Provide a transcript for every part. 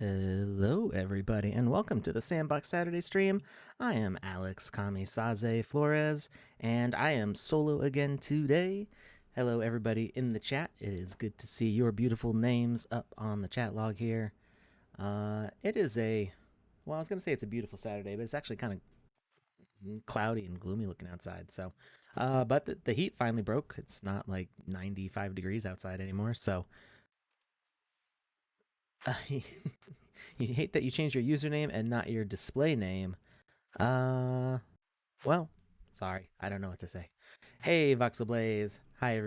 Hello, everybody, and welcome to the Sandbox Saturday stream. I am Alex Florez, and I am solo again today. Hello, everybody in the chat. It is good to see your beautiful names up on the chat log here. It is I was going to say it's a beautiful Saturday, but it's actually kind of cloudy and gloomy looking outside. But the heat finally broke. It's not like 95 degrees outside anymore, so you hate that you changed your username and not your display name. Uh, well, sorry, I don't know what to say. Hey, Voxel-Blaze. Hi,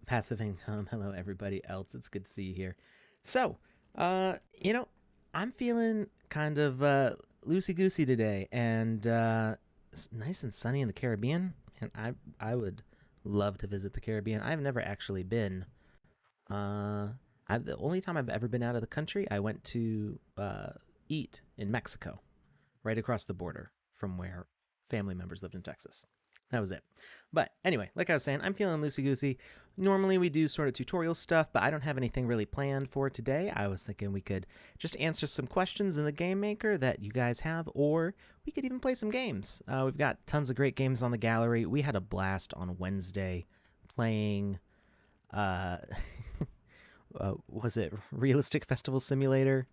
Passive Income. Hello, everybody else. It's good to see you here. So, uh, you know, I'm feeling kind of loosey goosey today, and it's nice and sunny in the Caribbean. And I would love to visit the Caribbean. I've never actually been. Uh, the only time I've ever been out of the country, I went to eat in Mexico, right across the border from where family members lived in Texas. That was it. But anyway, like I was saying, I'm feeling loosey goosey. Normally we do sort of tutorial stuff, but I don't have anything really planned for today. I was thinking we could just answer some questions in the game maker that you guys have, or we could even play some games. We've got tons of great games on the gallery. We had a blast on Wednesday playing uh was it Realistic Festival Simulator,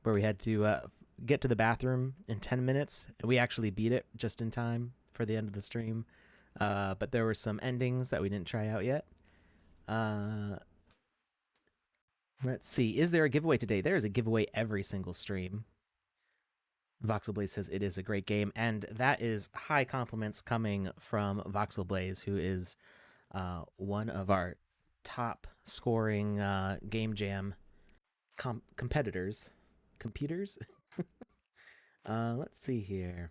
where we had to get to the bathroom in 10 minutes. And we actually beat it just in time for the end of the stream. But there were some endings that we didn't try out yet. Uh, let's see. Is there a giveaway today? There is a giveaway every single stream. Voxel Blaze says it is a great game, and that is high compliments coming from Voxel Blaze, who is one of our top scoring game jam competitors. Computers? Let's see here.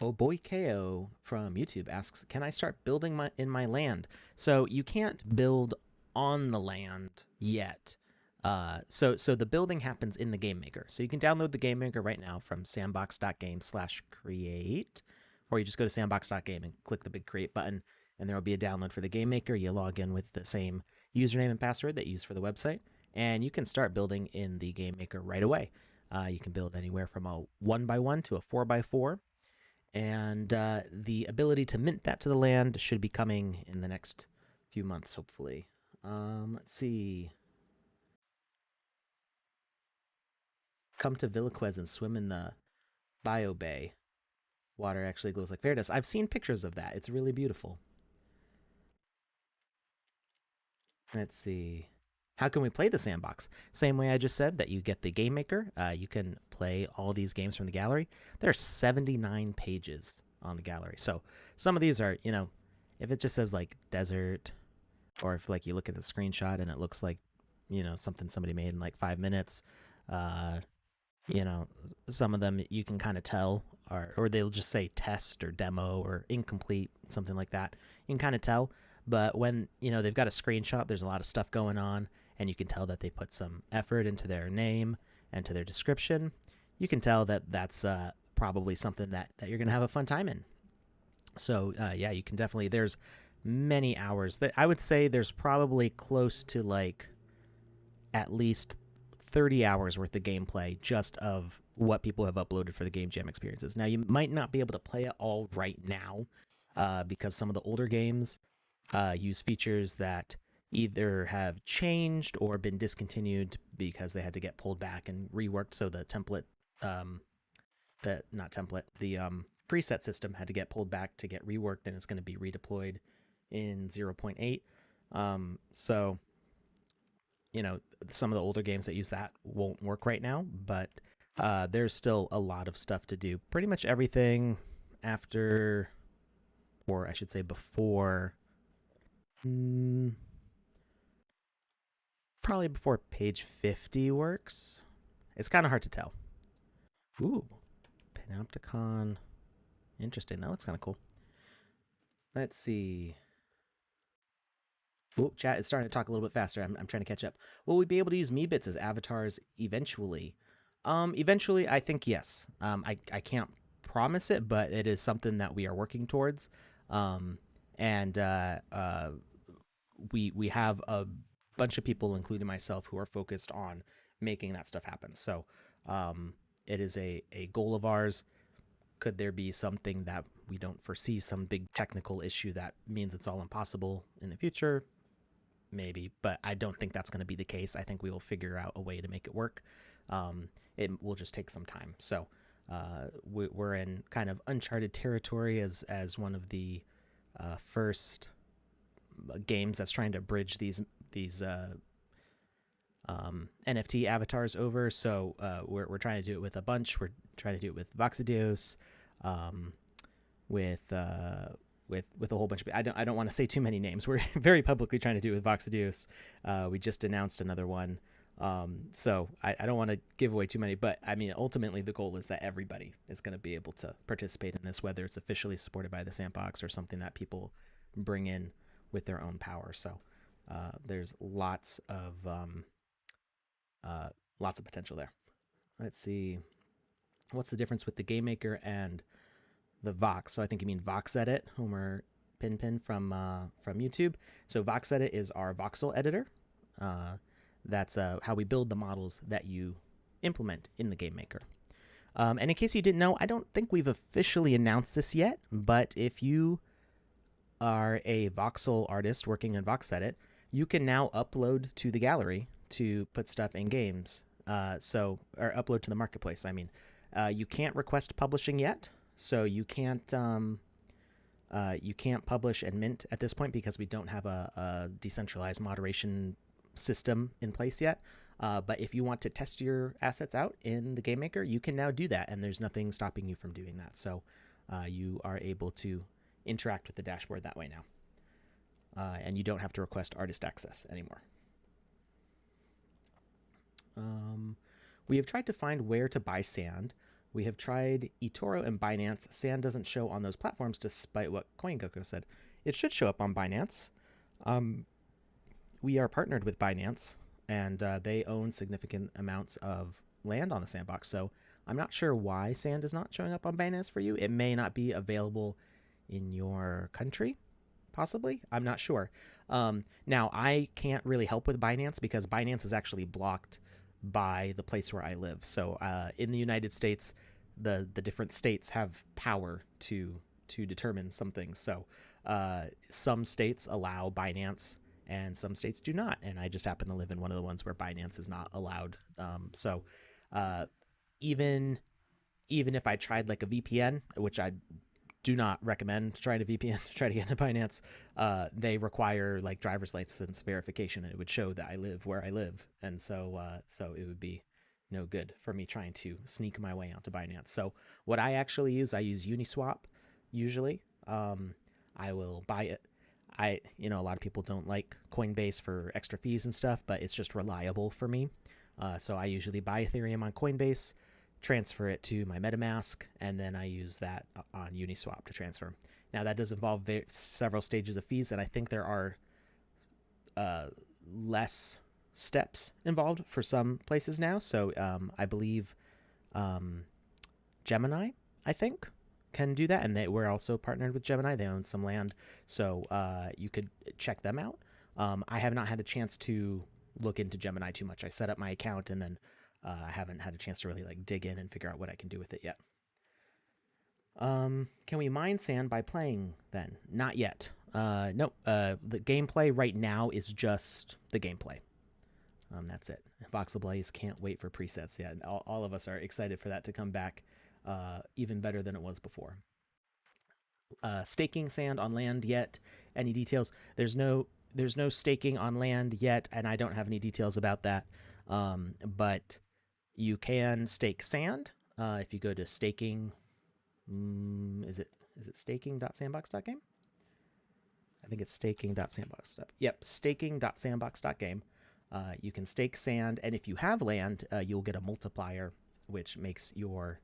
Oh boy, KO from YouTube asks, "Can I start building in my land?" So you can't build on the land yet. So the building happens in the game maker. So you can download the game maker right now from sandbox.game/create, or you just go to sandbox.game and click the big create button, and there will be a download for the game maker. You log in with the same username and password that you use for the website, and you can start building in the game maker right away. You can build anywhere from a 1x1 to a 4x4, and the ability to mint that to the land should be coming in the next few months, hopefully. Let's see. Come to Villaquez and swim in the Bio Bay. Water actually glows like Veritas. I've seen pictures of that. It's really beautiful. Let's see. How can we play the sandbox? Same way I just said that you get the game maker. You can play all these games from the gallery. There are 79 pages on the gallery. So some of these are, if it just says like desert, or if like you look at the screenshot and it looks like, something somebody made in like 5 minutes, uh, some of them you can kind of tell, or they'll just say test or demo or incomplete, something like that. You can kind of tell. But when they've got a screenshot, there's a lot of stuff going on, and you can tell that they put some effort into their name and to their description. You can tell that that's probably something that you're gonna have a fun time in. So yeah, you can definitely. There's many hours that I would say there's probably close to like at least 30 hours worth of gameplay just of what people have uploaded for the game jam experiences. Now you might not be able to play it all right now because some of the older games use features that either have changed or been discontinued because they had to get pulled back and reworked. So the template, the preset system had to get pulled back to get reworked, and it's going to be redeployed in 0.8. So, some of the older games that use that won't work right now, but there's still a lot of stuff to do. Pretty much everything after, or I should say before, probably before page 50 works. It's kind of hard to tell. Ooh, Panopticon. Interesting. That looks kind of cool. Let's see. Oh, chat is starting to talk a little bit faster. I'm trying to catch up. Will we be able to use Meebits as avatars eventually? Eventually, I think yes. I can't promise it, but it is something that we are working towards. And we have a bunch of people, including myself, who are focused on making that stuff happen. So it is a goal of ours. Could there be something that we don't foresee, some big technical issue that means it's all impossible in the future? Maybe, but I don't think that's going to be the case. I think we will figure out a way to make it work. It will just take some time. So we're in kind of uncharted territory as one of the first games that's trying to bridge these NFT avatars over. So we're trying to do it with a bunch. We're trying to do it with VoxEdit, with a whole bunch of. I don't want to say too many names. We're very publicly trying to do it with VoxEdit. We just announced another one. So I don't want to give away too many, but I mean, ultimately the goal is that everybody is going to be able to participate in this, whether it's officially supported by the Sandbox or something that people bring in with their own power. So there's lots of potential there. Let's see. What's the difference with the Game Maker and the Vox? So I think you mean VoxEdit, Homer Pinpin from YouTube. So VoxEdit is our voxel editor. That's how we build the models that you implement in the Game Maker. And in case you didn't know, I don't think we've officially announced this yet, but if you are a voxel artist working in VoxEdit, you can now upload to the gallery to put stuff in games. Or upload to the marketplace. I mean, you can't request publishing yet, so you can't publish and mint at this point because we don't have a decentralized moderation system in place yet. But if you want to test your assets out in the Game Maker, you can now do that, and there's nothing stopping you from doing that. So you are able to interact with the dashboard that way now, and you don't have to request artist access anymore. We have tried to find where to buy sand. We have tried eToro and Binance. Sand doesn't show on those platforms, despite what CoinGecko said. It should show up on Binance. We are partnered with Binance, and they own significant amounts of land on the Sandbox. So I'm not sure why sand is not showing up on Binance for you. It may not be available in your country, possibly. I'm not sure. Now, I can't really help with Binance because Binance is actually blocked by the place where I live. So in the United States, the different states have power to determine some things. So some states allow Binance and some states do not. And I just happen to live in one of the ones where Binance is not allowed. So even if I tried like a VPN, which I do not recommend trying a VPN to try to get into Binance, they require like driver's license verification, and it would show that I live where I live. And so it would be no good for me trying to sneak my way onto Binance. So what I actually use, I use Uniswap usually. I will buy it. A lot of people don't like Coinbase for extra fees and stuff, but it's just reliable for me. So I usually buy Ethereum on Coinbase, transfer it to my MetaMask, and then I use that on Uniswap to transfer. Now that does involve several stages of fees, and I think there are less steps involved for some places now. So I believe Gemini, I think, can do that, and we're also partnered with Gemini. They own some land, so you could check them out. I have not had a chance to look into Gemini too much. I set up my account, and then I haven't had a chance to really like dig in and figure out what I can do with it yet. Can we mine sand by playing then? Not yet. No. The gameplay right now is just the gameplay. That's it. Voxel Blaze can't wait for presets. Yeah, all of us are excited for that to come back, even better than it was before. Staking sand on land yet? Any details? There's no staking on land yet, and I don't have any details about that. But you can stake sand if you go to staking. Is it staking.sandbox.game? I think it's staking.sandbox. Yep, staking.sandbox.game. You can stake sand, and if you have land, you'll get a multiplier, which makes your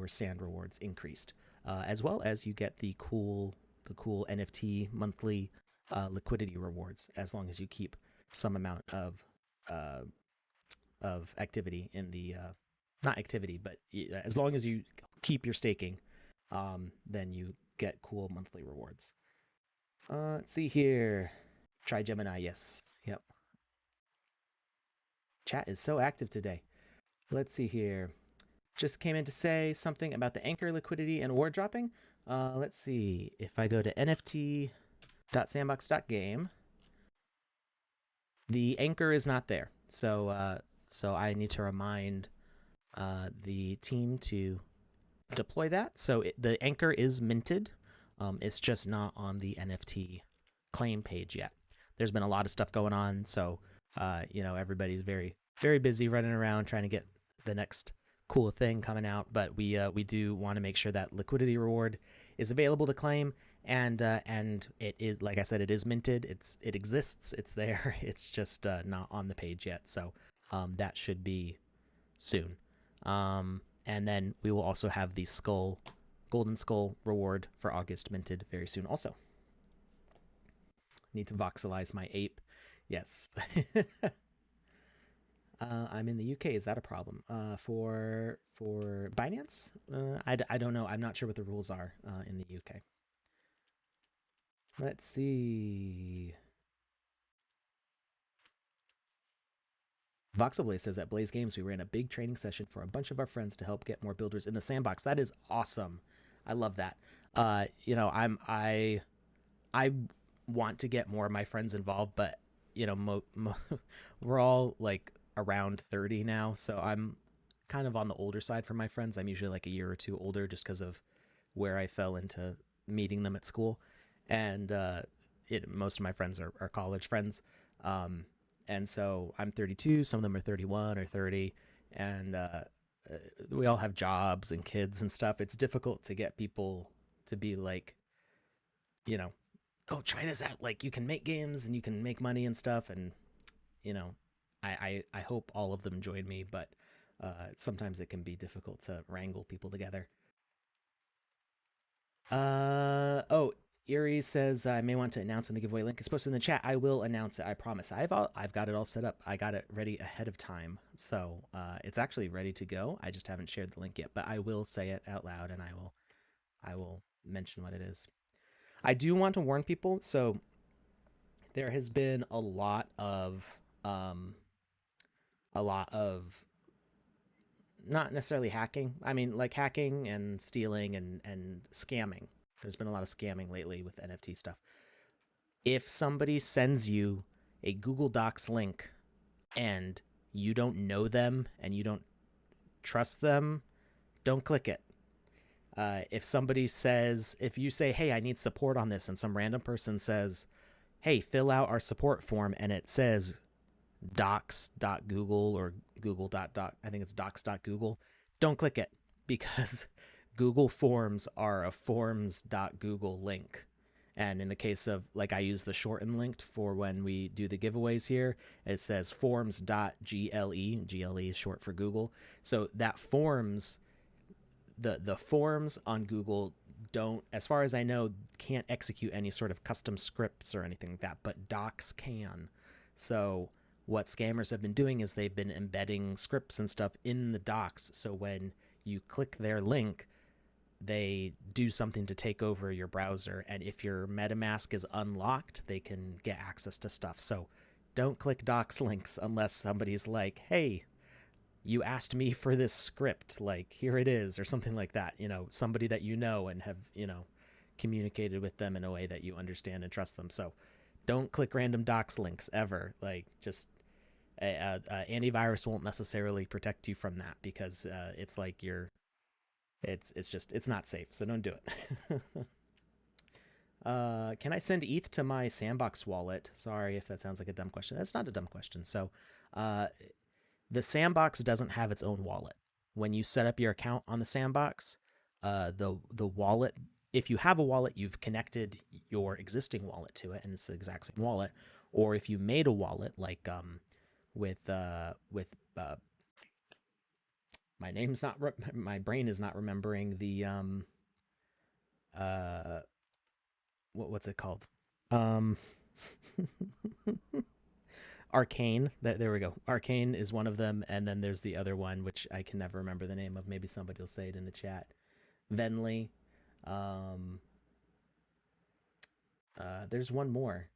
sand rewards increased, as well as you get the cool NFT monthly liquidity rewards, as long as you keep some amount of activity in the not activity, but as long as you keep your staking, then you get cool monthly rewards. Let's see here. Try Gemini. Yes. Yep. Chat is so active today. Let's see here. Just came in to say something about the anchor liquidity and award dropping. Let's see. If I go to nft.sandbox.game, the anchor is not there. So I need to remind the team to deploy that. So the anchor is minted. It's just not on the NFT claim page yet. There's been a lot of stuff going on, so everybody's very very busy running around trying to get the next cool thing coming out. But we do want to make sure that liquidity reward is available to claim, and it is, like I said, it is minted. It exists. It's there. It's just not on the page yet. So that should be soon. And then we will also have the golden skull reward for August minted very soon also. Need to voxelize my ape. Yes. I'm in the UK. Is that a problem? For Binance? I don't know. I'm not sure what the rules are in the UK. Let's see. VoxelBlaze says at Blaze Games, we ran a big training session for a bunch of our friends to help get more builders in the sandbox. That is awesome. I love that. I want to get more of my friends involved, but we're all like around 30 now, so I'm kind of on the older side for my friends. I'm usually like a year or two older just because of where I fell into meeting them at school, and most of my friends are college friends. And so I'm 32, some of them are 31 or 30, and we all have jobs and kids and stuff. It's difficult to get people to be like, oh, China's out, like you can make games and you can make money and stuff. And, I hope all of them join me, but sometimes it can be difficult to wrangle people together. Oh, Erie says I may want to announce when the giveaway link is posted in the chat. I will announce it. I promise. I've got it all set up. I got it ready ahead of time, so it's actually ready to go. I just haven't shared the link yet, but I will say it out loud, and I will mention what it is. I do want to warn people. So there has been a lot of not necessarily hacking. I mean, like hacking and stealing and scamming. There's been a lot of scamming lately with NFT stuff. If somebody sends you a Google Docs link and you don't know them and you don't trust them, don't click it. If you say, hey, I need support on this, and some random person says, hey, fill out our support form, and it says docs.google or google.doc, I think it's docs.google, don't click it, because Google Forms are a forms.google link. And in the case of, like, I use the shortened link for when we do the giveaways here, it says forms.gle. GLE is short for Google. So that forms, the forms on Google don't, as far as I know, can't execute any sort of custom scripts or anything like that, but docs can. So what scammers have been doing is they've been embedding scripts and stuff in the docs. So when you click their link, they do something to take over your browser. And if your MetaMask is unlocked, they can get access to stuff. So don't click docs links unless somebody's like, hey, you asked me for this script, like here it is, or something like that. Somebody that you know and have, communicated with them in a way that you understand and trust them. So don't click random docs links ever. Like, just antivirus won't necessarily protect you from that, because it's like it's not safe. So don't do it. Can I send ETH to my Sandbox wallet? Sorry if that sounds like a dumb question. That's not a dumb question. So the Sandbox doesn't have its own wallet. When you set up your account on the Sandbox, the wallet, if you have a wallet, you've connected your existing wallet to it, and it's the exact same wallet. Or if you made a wallet, like with my brain is not remembering the what's it called? Um, Arcane. There we go. Arcane is one of them, and then there's the other one, which I can never remember the name of. Maybe somebody will say it in the chat. Venly. Um, there's one more,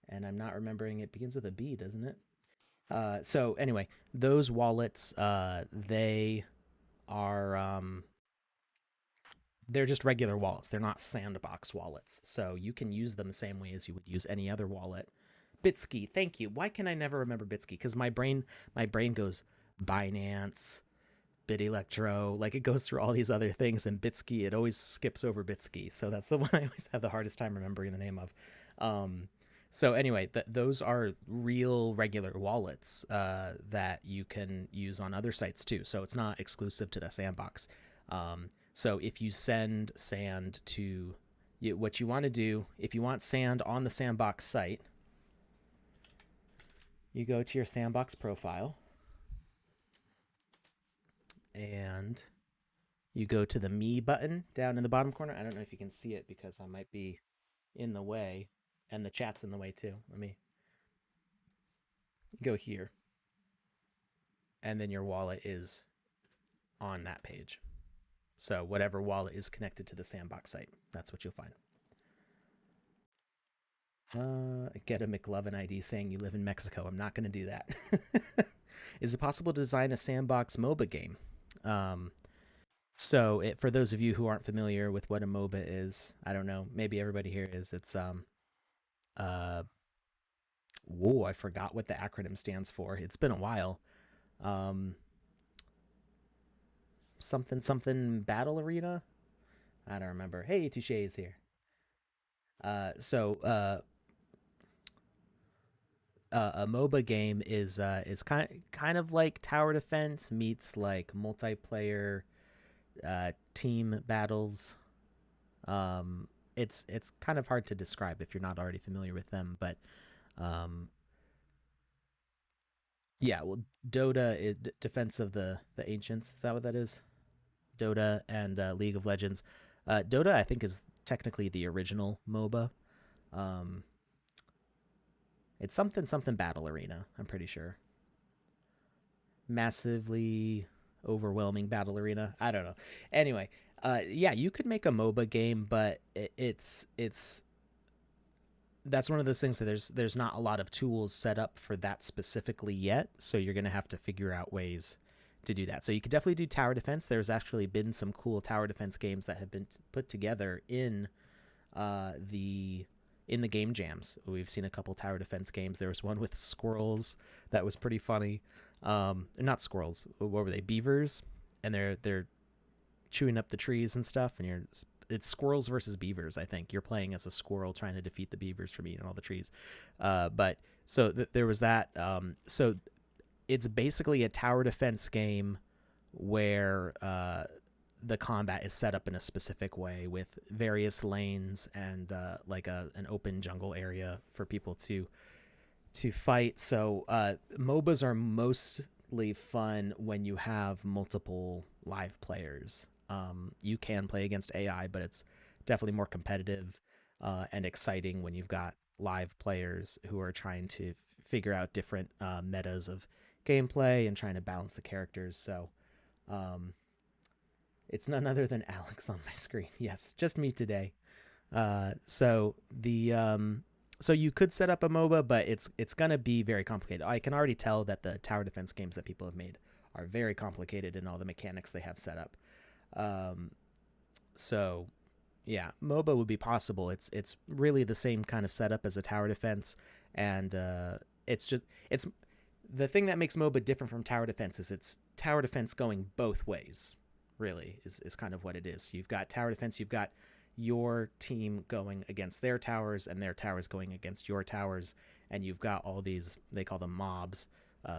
and I'm not remembering. It begins with a B, doesn't it? So anyway, those wallets, they are they're just regular wallets. They're not Sandbox wallets. So you can use them the same way as you would use any other wallet. Bitski, thank you. Why can I never remember Bitski? Because my brain goes Binance, BitElectro, like it goes through all these other things, and Bitski, it always skips over Bitski. So that's the one I always have the hardest time remembering the name of. Um, so anyway, those are real regular wallets that you can use on other sites too. So it's not exclusive to the Sandbox. So if you send sand to what you want to do, if you want sand on the Sandbox site, you go to your Sandbox profile and you go to the Me button down in the bottom corner. I don't know if you can see it because I might be in the way and the chat's in the way too. Let me go here. And then your wallet is on that page. So whatever wallet is connected to the Sandbox site, that's what you'll find. Get a McLovin ID saying you live in Mexico. I'm not going to do that. Is it possible to design a Sandbox MOBA game? For those of you who aren't familiar with what a MOBA is, I don't know. Maybe everybody here is. It's whoa, I forgot what the acronym stands for. It's been a while. Um, something something battle arena. I don't remember. Hey, Touche is here. Uh, so uh, a MOBA game is kind of like tower defense meets like multiplayer team battles. It's kind of hard to describe if you're not already familiar with them, but um, yeah, well, Dota is Defense of the Ancients. Is that what that is? Dota and League of Legends. Dota, I think, is technically the original MOBA. Um, it's something something battle arena. I'm pretty sure. Massively overwhelming battle arena. I don't know. Anyway, yeah, you could make a MOBA game, but it's that's one of those things that there's not a lot of tools set up for that specifically yet. So you're gonna have to figure out ways to do that. So you could definitely do tower defense. There's actually been some cool tower defense games that have been put together the in the game jams. We've seen a couple tower defense games. There was one with squirrels that was pretty funny. Not squirrels. What were they? Beavers, and they're chewing up the trees and stuff. And it's squirrels versus beavers. I think you're playing as a squirrel trying to defeat the beavers from eating all the trees. But so there was that. So it's basically a tower defense game where the combat is set up in a specific way with various lanes and like an open jungle area for people to fight. So MOBAs are mostly fun when you have multiple live players. You can play against AI, but it's definitely more competitive and exciting when you've got live players who are trying to figure out different metas of gameplay and trying to balance the characters. So it's none other than Alex on my screen. Yes, just me today. So you could set up a MOBA, but it's gonna be very complicated. I can already tell that the tower defense games that people have made are very complicated in all the mechanics they have set up. Um, so yeah, MOBA would be possible. It's really the same kind of setup as a tower defense, and it's the thing that makes MOBA different from tower defense is it's tower defense going both ways. Really, is kind of what it is. You've got tower defense. You've got your team going against their towers and their towers going against your towers, and you've got all these, they call them mobs,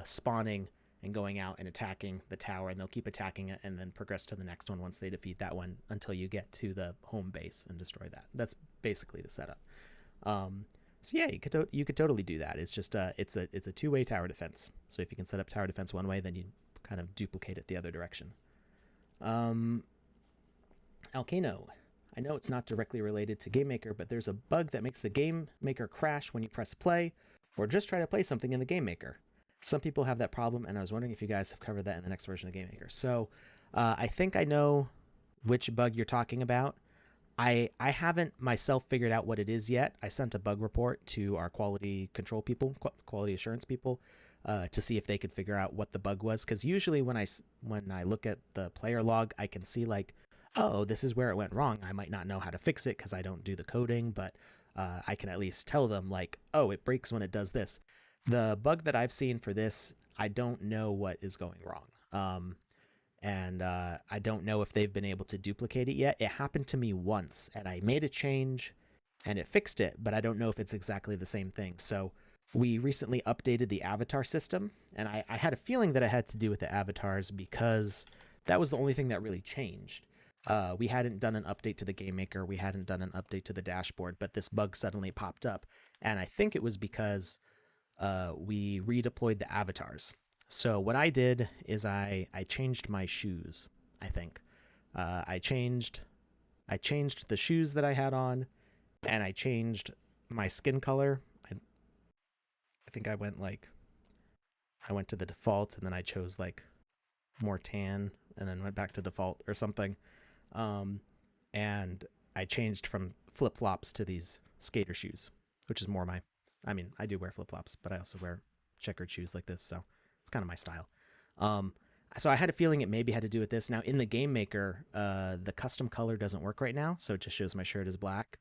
spawning and going out and attacking the tower, and they'll keep attacking it and then progress to the next one once they defeat that one until you get to the home base and destroy that. That's basically the setup. So yeah, you could totally do that. It's just it's a two-way tower defense. So if you can set up tower defense one way, then you kind of duplicate it the other direction. Alcano, I know it's not directly related to GameMaker, but there's a bug that makes the GameMaker crash when you press play or just try to play something in the GameMaker. Some people have that problem, and I was wondering if you guys have covered that in the next version of GameMaker. So I think I know which bug you're talking about. I haven't myself figured out what it is yet. I sent a bug report to our quality control people, quality assurance people, to see if they could figure out what the bug was. Because usually when I look at the player log, I can see like, oh, this is where it went wrong. I might not know how to fix it because I don't do the coding, but I can at least tell them like, oh, it breaks when it does this. The bug that I've seen for this, I don't know what is going wrong. And I don't know if they've been able to duplicate it yet. It happened to me once, and I made a change, and it fixed it, but I don't know if it's exactly the same thing. So we recently updated the avatar system, and I had a feeling that it had to do with the avatars because that was the only thing that really changed. We hadn't done an update to the game maker, we hadn't done an update to the dashboard, but this bug suddenly popped up, and I think it was because we redeployed the avatars. So what I did is I changed my shoes. I think I changed the shoes that I had on, and I changed my skin color. I think I went to the default, and then I chose like more tan, and then went back to default or something. And I changed from flip flops to these skater shoes, which is more my. I mean, I do wear flip flops, but I also wear checkered shoes like this, so it's kind of my style. So I had a feeling it maybe had to do with this. Now in the game maker, the custom color doesn't work right now, so it just shows my shirt is black,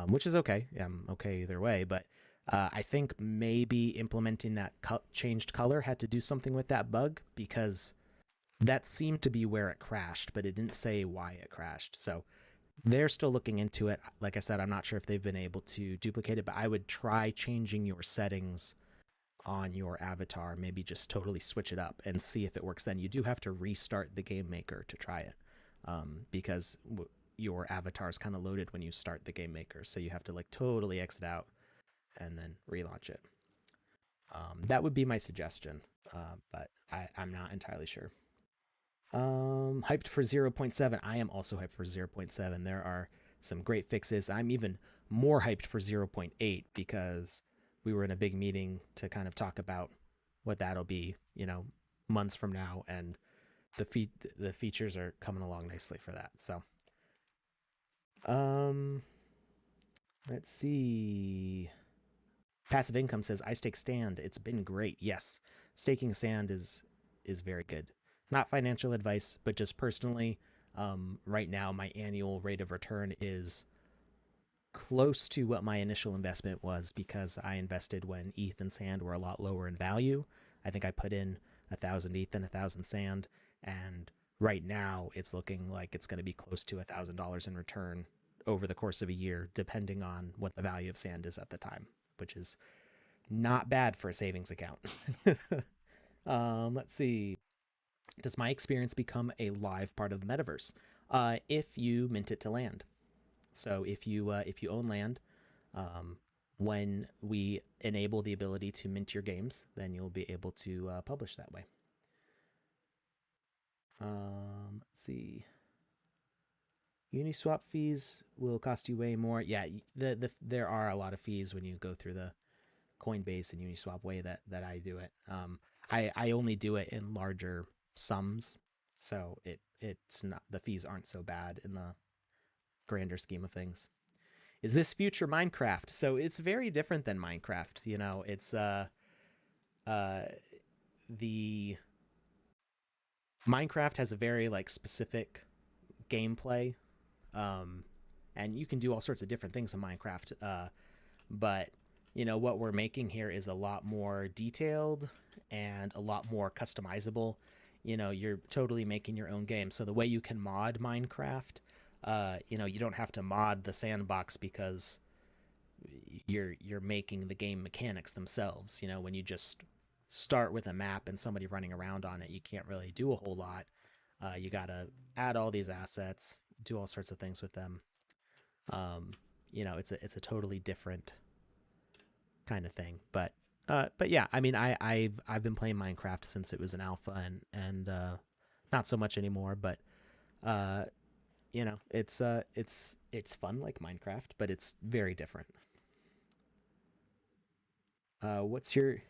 which is okay. Yeah, I'm okay either way, but I think maybe implementing that changed color had to do something with that bug, because that seemed to be where it crashed, but it didn't say why it crashed. So they're still looking into it. Like I said, I'm not sure if they've been able to duplicate it, but I would try changing your settings on your avatar, maybe just totally switch it up and see if it works. Then you do have to restart the game maker to try it, because your avatar is kind of loaded when you start the game maker, so you have to like totally exit out and then relaunch it. That would be my suggestion, but I'm not entirely sure. Hyped for 0.7. I am also hyped for 0.7. There are some great fixes. I'm even more hyped for 0.8 because we were in a big meeting to kind of talk about what that'll be, months from now, and the features are coming along nicely for that. So, let's see. Passive Income says, I stake stand. It's been great. Yes, staking sand is very good. Not financial advice, but just personally, right now my annual rate of return is close to what my initial investment was, because I invested when ETH and sand were a lot lower in value. I think I put in 1,000 ETH and 1,000 sand, and right now it's looking like it's going to be close to $1,000 in return over the course of a year, depending on what the value of sand is at the time, which is not bad for a savings account. Let's see. Does my experience become a live part of the metaverse? If you mint it to land. So if you own land, when we enable the ability to mint your games, then you'll be able to publish that way. Let's see. Uniswap fees will cost you way more. Yeah, there are a lot of fees when you go through the Coinbase and Uniswap way that I do it. I only do it in larger sums, so it's not, the fees aren't so bad in the grander scheme of things. Is this future Minecraft? So it's very different than Minecraft. It's the Minecraft has a very like specific gameplay, and you can do all sorts of different things in Minecraft. But what we're making here is a lot more detailed and a lot more customizable. You're totally making your own game. So the way you can mod Minecraft, you don't have to mod the sandbox, because you're making the game mechanics themselves. When you just start with a map and somebody running around on it, you can't really do a whole lot. You gotta add all these assets, do all sorts of things with them. It's a totally different kind of thing. But yeah, I mean, I've been playing Minecraft since it was an alpha, and not so much anymore. But it's fun like Minecraft, but it's very different. What's your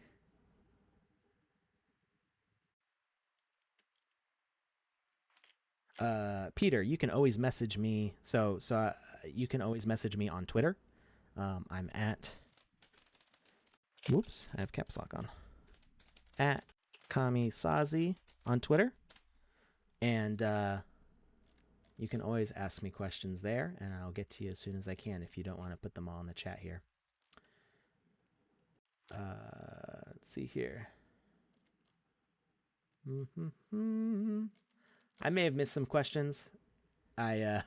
Peter? You can always message me. So you can always message me on Twitter. I'm at. Whoops, I have caps lock on. at Kamisazi on Twitter. And you can always ask me questions there, and I'll get to you as soon as I can if you don't want to put them all in the chat here. Let's see here. I may have missed some questions. I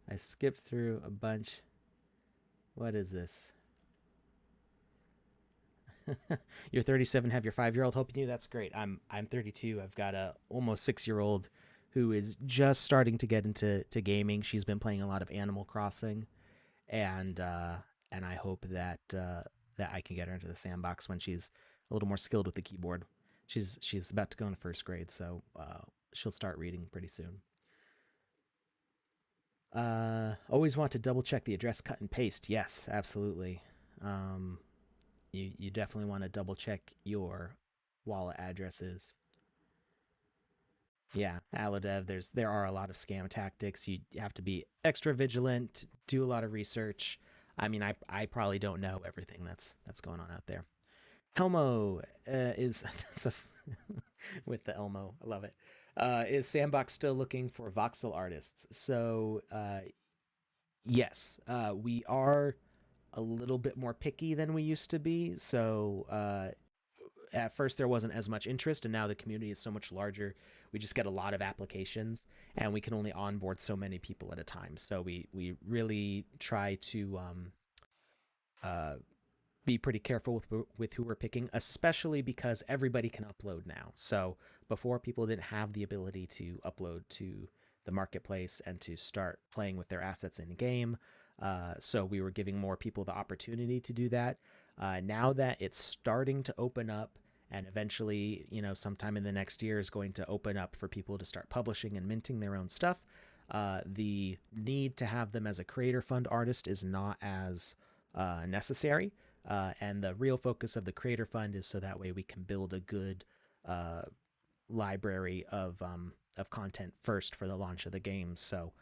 I skipped through a bunch. What is this? You're 37, have your 5-year-old helping you. That's great. I'm 32. I've got a almost 6-year-old who is just starting to get into gaming. She's been playing a lot of Animal Crossing, and I hope that that I can get her into the Sandbox when she's a little more skilled with the keyboard. She's about to go into first grade, so she'll start reading pretty soon. Always want to double check the address cut and paste. Yes, absolutely. You definitely want to double check your wallet addresses. Yeah, Allodev, there are a lot of scam tactics. You have to be extra vigilant, do a lot of research. I mean, I probably don't know everything that's going on out there. Elmo is that's a with the Elmo, I love it. Is Sandbox still looking for voxel artists? So yes, we are a little bit more picky than we used to be. So at first there wasn't as much interest, and now the community is so much larger. We just get a lot of applications, and we can only onboard so many people at a time. So we really try to uh, be pretty careful with who we're picking, especially because everybody can upload now. So before, people didn't have the ability to upload to the marketplace and to start playing with their assets in game. So we were giving more people the opportunity to do that. Now that it's starting to open up, and eventually, sometime in the next year is going to open up for people to start publishing and minting their own stuff, the need to have them as a creator fund artist is not as necessary. And the real focus of the creator fund is so that way we can build a good library of content first for the launch of the game. So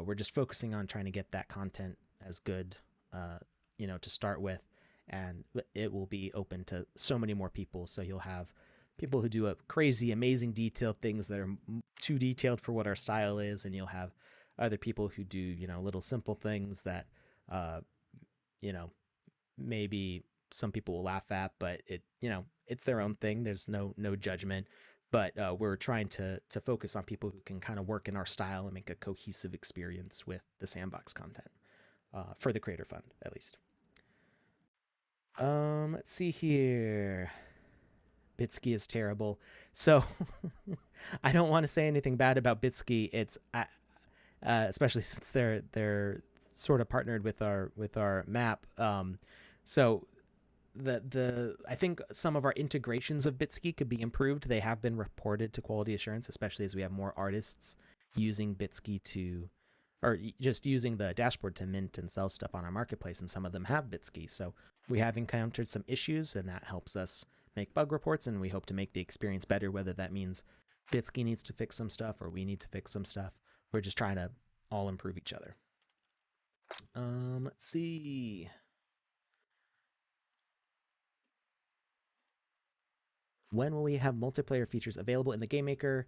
we're just focusing on trying to get that content as good, to start with, and it will be open to so many more people. So you'll have people who do a crazy, amazing, detailed things that are too detailed for what our style is, and you'll have other people who do little simple things that you know maybe some people will laugh at, but it's their own thing. There's no judgment, but we're trying to focus on people who can kind of work in our style and make a cohesive experience with the Sandbox content, for the creator fund at least. Let's see here. Bitsky is terrible. So I don't want to say anything bad about Bitsky. It's especially since they're sort of partnered with our map. So the I think some of our integrations of Bitsky could be improved. They have been reported to quality assurance, especially as we have more artists using Bitsky to, or just using the dashboard to mint and sell stuff on our marketplace, and some of them have Bitsky. So we have encountered some issues, and that helps us make bug reports, and we hope to make the experience better, whether that means Bitsky needs to fix some stuff or we need to fix some stuff. We're just trying to all improve each other. Let's see. When will we have multiplayer features available in the game maker?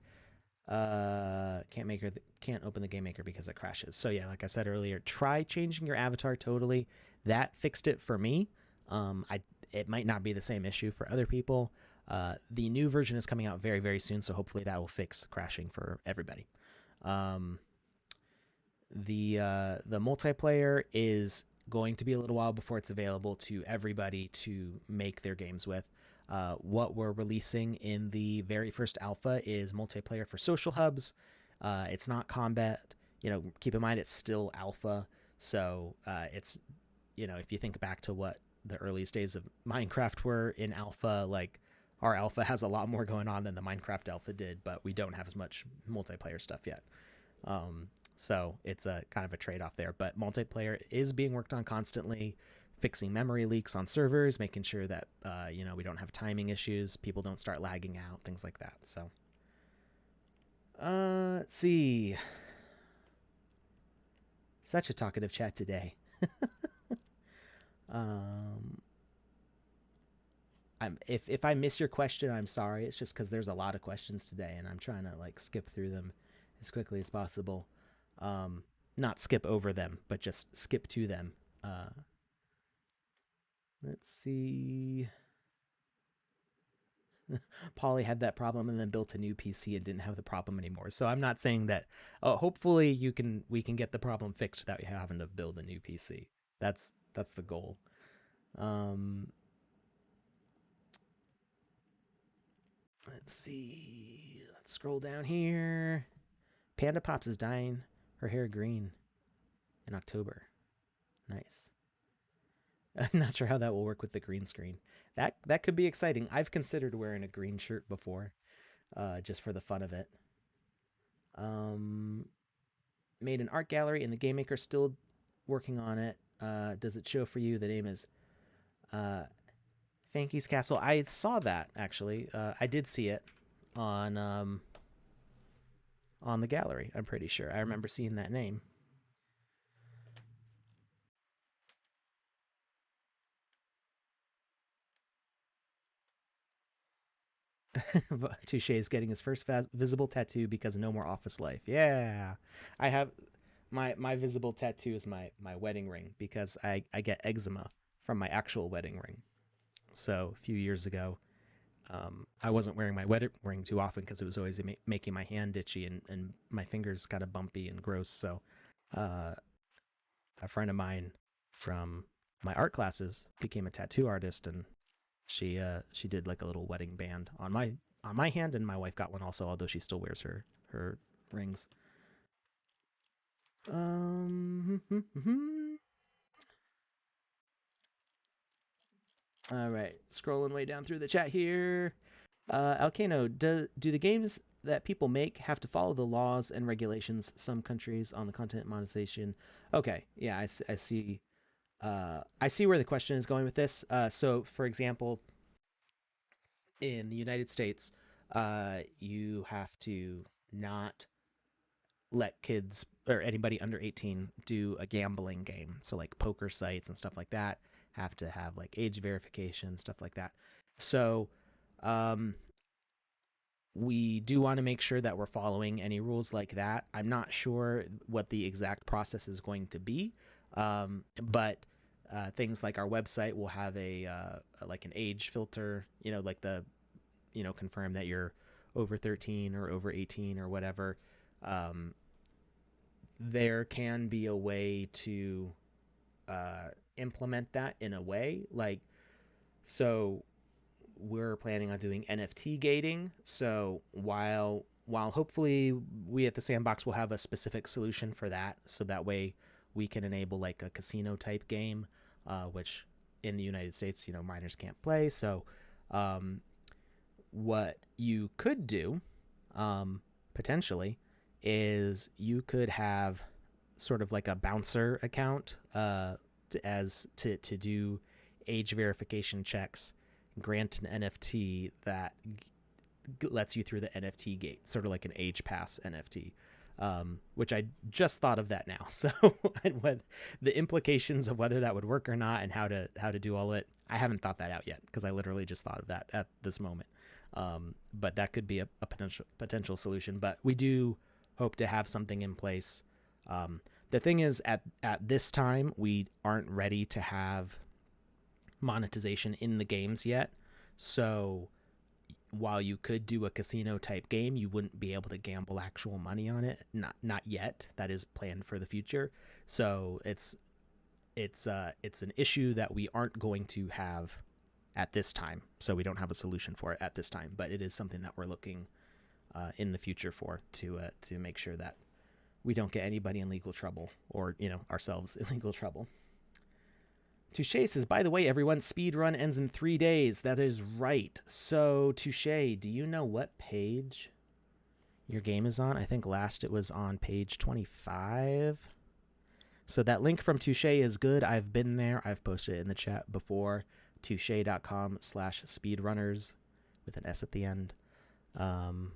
Can't open the game maker because it crashes. So yeah, like I said earlier, try changing your avatar totally. That fixed it for me. It might not be the same issue for other people. The new version is coming out very, very soon, so hopefully that will fix crashing for everybody. The multiplayer is going to be a little while before it's available to everybody to make their games with. What we're releasing in the very first alpha is multiplayer for social hubs. It's not combat. Keep in mind it's still alpha, so it's if you think back to what the earliest days of Minecraft were in alpha, like our alpha has a lot more going on than the Minecraft alpha did, but we don't have as much multiplayer stuff yet. So it's a kind of a trade-off there, but multiplayer is being worked on constantly, fixing memory leaks on servers, making sure that we don't have timing issues, people don't start lagging out, things like that. So let's see. Such a talkative chat today. if I miss your question, I'm sorry. It's just because there's a lot of questions today, and I'm trying to like skip through them as quickly as possible. Um, Not skip over them, but just skip to them. Uh, let's see. Polly had that problem and then built a new PC and didn't have the problem anymore. So I'm not saying that. Hopefully, we can get the problem fixed without you having to build a new PC. That's the goal. Um, let's see. Let's scroll down here. Panda Pops is dyeing her hair green in October. Nice. I'm not sure how that will work with the green screen. That could be exciting. I've considered wearing a green shirt before, just for the fun of it. Um, Made an art gallery, and the game maker still working on it. Does it show for you? The name is uh, Fanky's Castle. I saw that actually. I did see it on on the gallery. I'm pretty sure. I remember seeing that name. Touche is getting his first visible tattoo because no more office life. Yeah, I have my visible tattoo is my wedding ring because I get eczema from my actual wedding ring. So a few years ago, I wasn't wearing my wedding ring too often because it was always making my hand itchy and my fingers kind of bumpy and gross. So uh, a friend of mine from my art classes became a tattoo artist, and she did like a little wedding band on my hand, and my wife got one also, although she still wears her rings. Um, all right, scrolling way down through the chat here. Alcano, do the games that people make have to follow the laws and regulations some countries on the content monetization? Okay, yeah, I see. I see where the question is going with this. So, for example, in the United States, you have to not let kids or anybody under 18 do a gambling game. So, like poker sites and stuff like that have to have like age verification, stuff like that. So, um, we do want to make sure that we're following any rules like that. I'm not sure what the exact process is going to be, but things like our website will have a like an age filter, like the confirm that you're over 13 or over 18 or whatever. Um, there can be a way to implement that in a way, like so we're planning on doing NFT gating. So while hopefully we at the Sandbox will have a specific solution for that, so that way we can enable like a casino type game, which in the United States, minors can't play. So um, what you could do, potentially, is you could have sort of like a bouncer account to do age verification checks, grant an NFT that lets you through the NFT gate, sort of like an age pass NFT. Which I just thought of that now. So with the implications of whether that would work or not and how to do all of it, I haven't thought that out yet because I literally just thought of that at this moment. But that could be a potential solution. But we do hope to have something in place. The thing is, at this time, we aren't ready to have monetization in the games yet. So while you could do a casino type game, you wouldn't be able to gamble actual money on it. Not yet. That is planned for the future. So it's an issue that we aren't going to have at this time. So we don't have a solution for it at this time. But it is something that we're looking in the future for to make sure that we don't get anybody in legal trouble or ourselves in legal trouble. Touche says, by the way, everyone, Speedrun ends in 3 days. That is right. So, Touche, do you know what page your game is on? I think last it was on page 25. So that link from Touche is good. I've been there. I've posted it in the chat before. Touche.com/speedrunners with an S at the end. Let's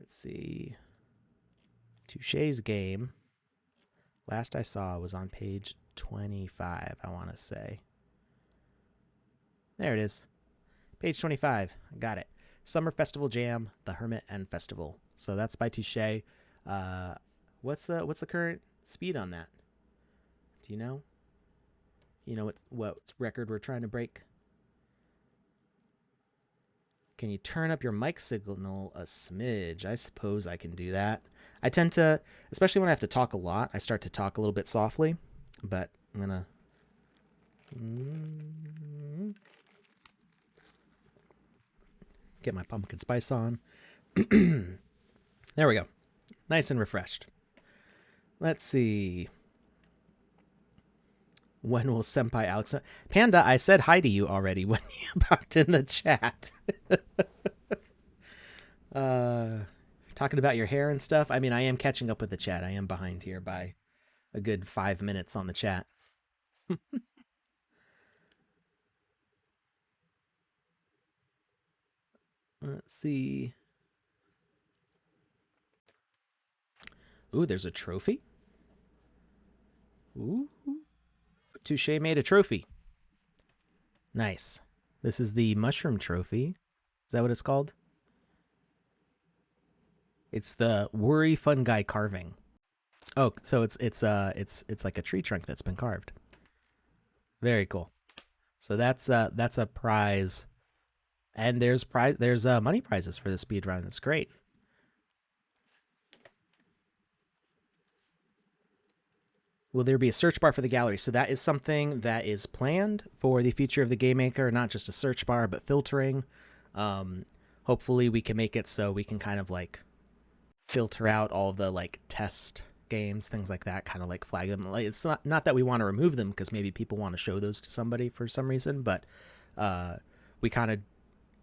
see. Touche's game, last I saw, was on page 25, I want to say. There it is. Page 25. Got it. Summer Festival Jam, The Hermit and Festival. So that's by Touche. Uh, what's the current speed on that? Do you know? You know what record we're trying to break? Can you turn up your mic signal a smidge? I suppose I can do that. I tend to, especially when I have to talk a lot, I start to talk a little bit softly, but I'm gonna get my pumpkin spice on. There we go. Nice and refreshed. Let's see. When will Senpai Alex... Panda, I said hi to you already when you popped in the chat. Talking about your hair and stuff. I mean, I am catching up with the chat. I am behind here by a good 5 minutes on the chat. Let's see. Ooh, there's a trophy. Ooh. Touche made a trophy. Nice. This is the mushroom trophy. Is that what it's called? It's the worry fungi carving. Oh, so it's like a tree trunk that's been carved. Very cool. So that's a prize, and there's money prizes for the speed run. That's great. Will there be a search bar for the gallery? So that is something that is planned for the future of the Game Maker, not just a search bar, but filtering. Hopefully we can make it so we can kind of like filter out all of the like test games, things like that, kind of like flag them. Like, it's not that we want to remove them because maybe people want to show those to somebody for some reason, but we kind of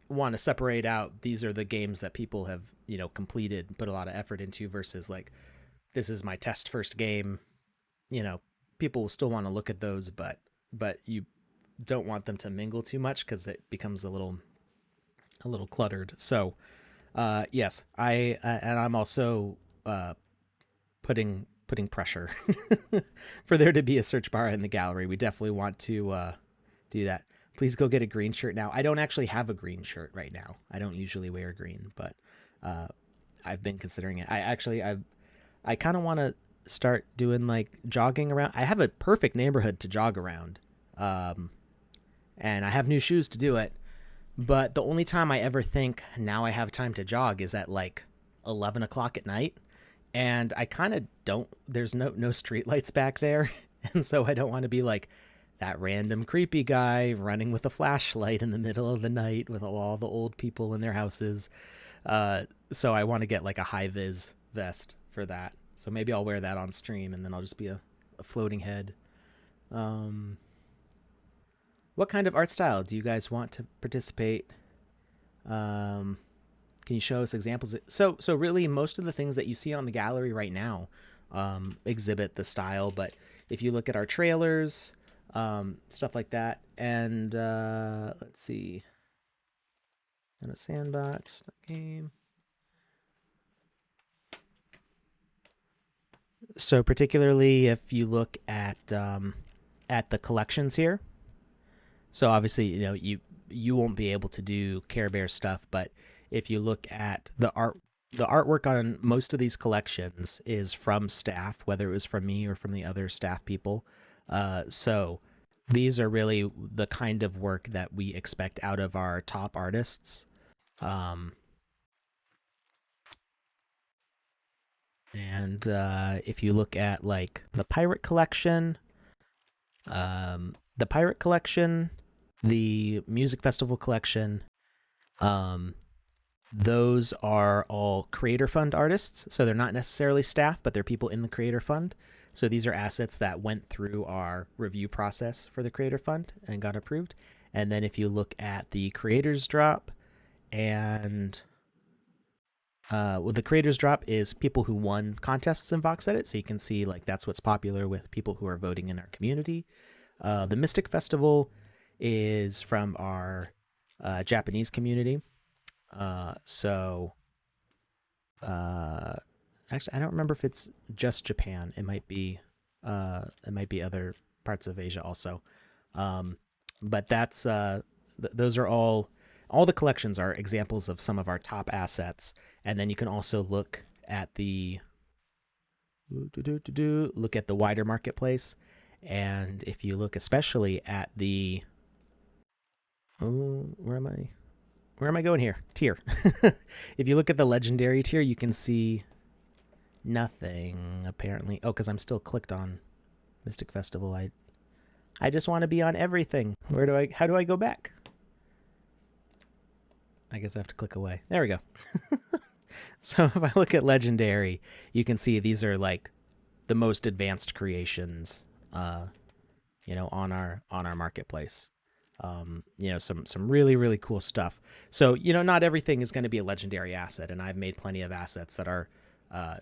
want to separate out, these are the games that people have, you know, completed, put a lot of effort into, versus like, this is my test first game. You know, people will still want to look at those, but you don't want them to mingle too much because it becomes a little cluttered. So yes, I'm also putting pressure for there to be a search bar in the gallery. We definitely want to do that. Please go get a green shirt now. I don't actually have a green shirt right now. I don't usually wear green, but I've been considering it. I kind of want to start doing like jogging around. I have a perfect neighborhood to jog around, and I have new shoes to do it. But the only time I ever think now I have time to jog is at like 11 o'clock at night, and I kind of don't. There's no street lights back there, and so I don't want to be like that random creepy guy running with a flashlight in the middle of the night with all the old people in their houses. So I want to get like a high vis vest for that. So maybe I'll wear that on stream, and then I'll just be a floating head. What kind of art style do you guys want to participate? Can you show us examples? So really, most of the things that you see on the gallery right now exhibit the style. But if you look at our trailers, stuff like that, and let's see, and a Sandbox game. So particularly if you look at the collections here, so obviously, you know, you won't be able to do Care Bear stuff, but if you look at the artwork on most of these collections is from staff, whether it was from me or from the other staff people. So these are really the kind of work that we expect out of our top artists. And if you look at like the pirate collection, the music festival collection, those are all creator fund artists. So they're not necessarily staff, but they're people in the creator fund. So these are assets that went through our review process for the creator fund and got approved. And then if you look at the creators drop, and the creators drop is people who won contests in VoxEdit. So you can see like that's what's popular with people who are voting in our community. The Mystic Festival is from our Japanese community. Actually, I don't remember if it's just Japan. It might be other parts of Asia also. But that's those are all the collections are examples of some of our top assets. And then you can also look at the look at the wider marketplace. And if you look especially at the where am I going here? Tier. If you look at the legendary tier, you can see nothing apparently. Oh, because I'm still clicked on Mystic Festival. I just want to be on everything. How do I go back? I guess I have to click away. There we go. So if I look at legendary, you can see these are like the most advanced creations, you know, on our marketplace. You know, some really, really cool stuff. So, you know, not everything is going to be a legendary asset, and I've made plenty of assets that are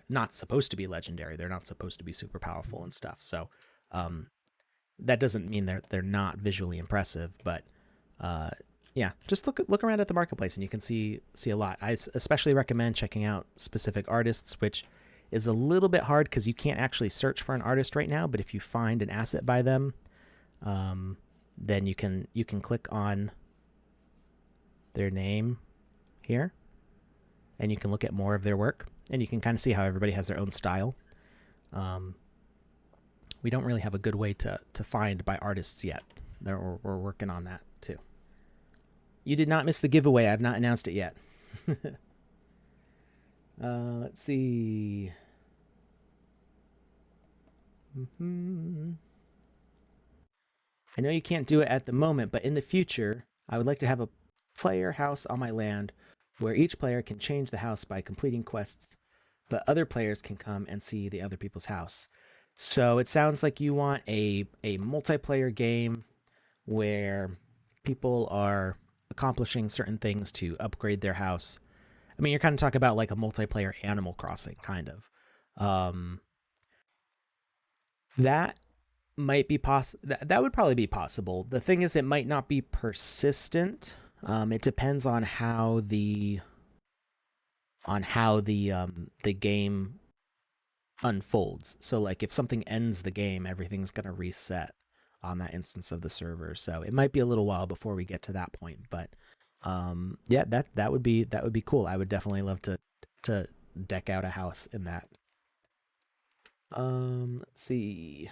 not supposed to be legendary. They're not supposed to be super powerful and stuff. So that doesn't mean they're not visually impressive, but yeah, just look around at the marketplace and you can see a lot. I especially recommend checking out specific artists, which is a little bit hard because you can't actually search for an artist right now. But if you find an asset by them, then you can click on their name here, and you can look at more of their work, and you can kind of see how everybody has their own style. We don't really have a good way to find by artists yet. We're working on that too. You did not miss the giveaway. I've not announced it yet. Let's see. I know you can't do it at the moment, but in the future, I would like to have a player house on my land where each player can change the house by completing quests, but other players can come and see the other people's house. So it sounds like you want a multiplayer game where people are accomplishing certain things to upgrade their house. I mean, you're kind of talking about like a multiplayer Animal Crossing, kind of. That might be possible. That would probably be possible. The thing is, it might not be persistent. It depends on how the game unfolds. So like if something ends the game, everything's gonna reset on that instance of the server. So it might be a little while before we get to that point. But yeah, that would be cool. I would definitely love to deck out a house in that. Let's see.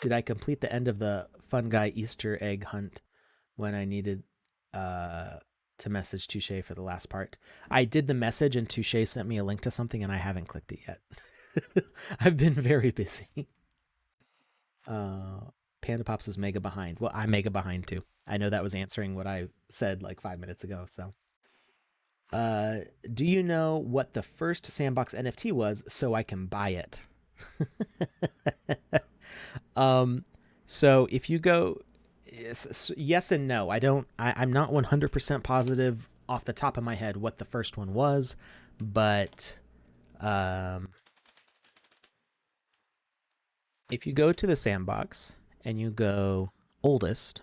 Did I complete the end of the Fun Guy Easter egg hunt when I needed to message Touche for the last part? I did the message and Touche sent me a link to something and I haven't clicked it yet. I've been very busy. Panda Pops was mega behind. Well, I'm mega behind too. I know that was answering what I said like 5 minutes ago. So, do you know what the first Sandbox NFT was so I can buy it? So if you go, yes and no. I'm not 100% positive off the top of my head what the first one was, but if you go to the Sandbox and you go oldest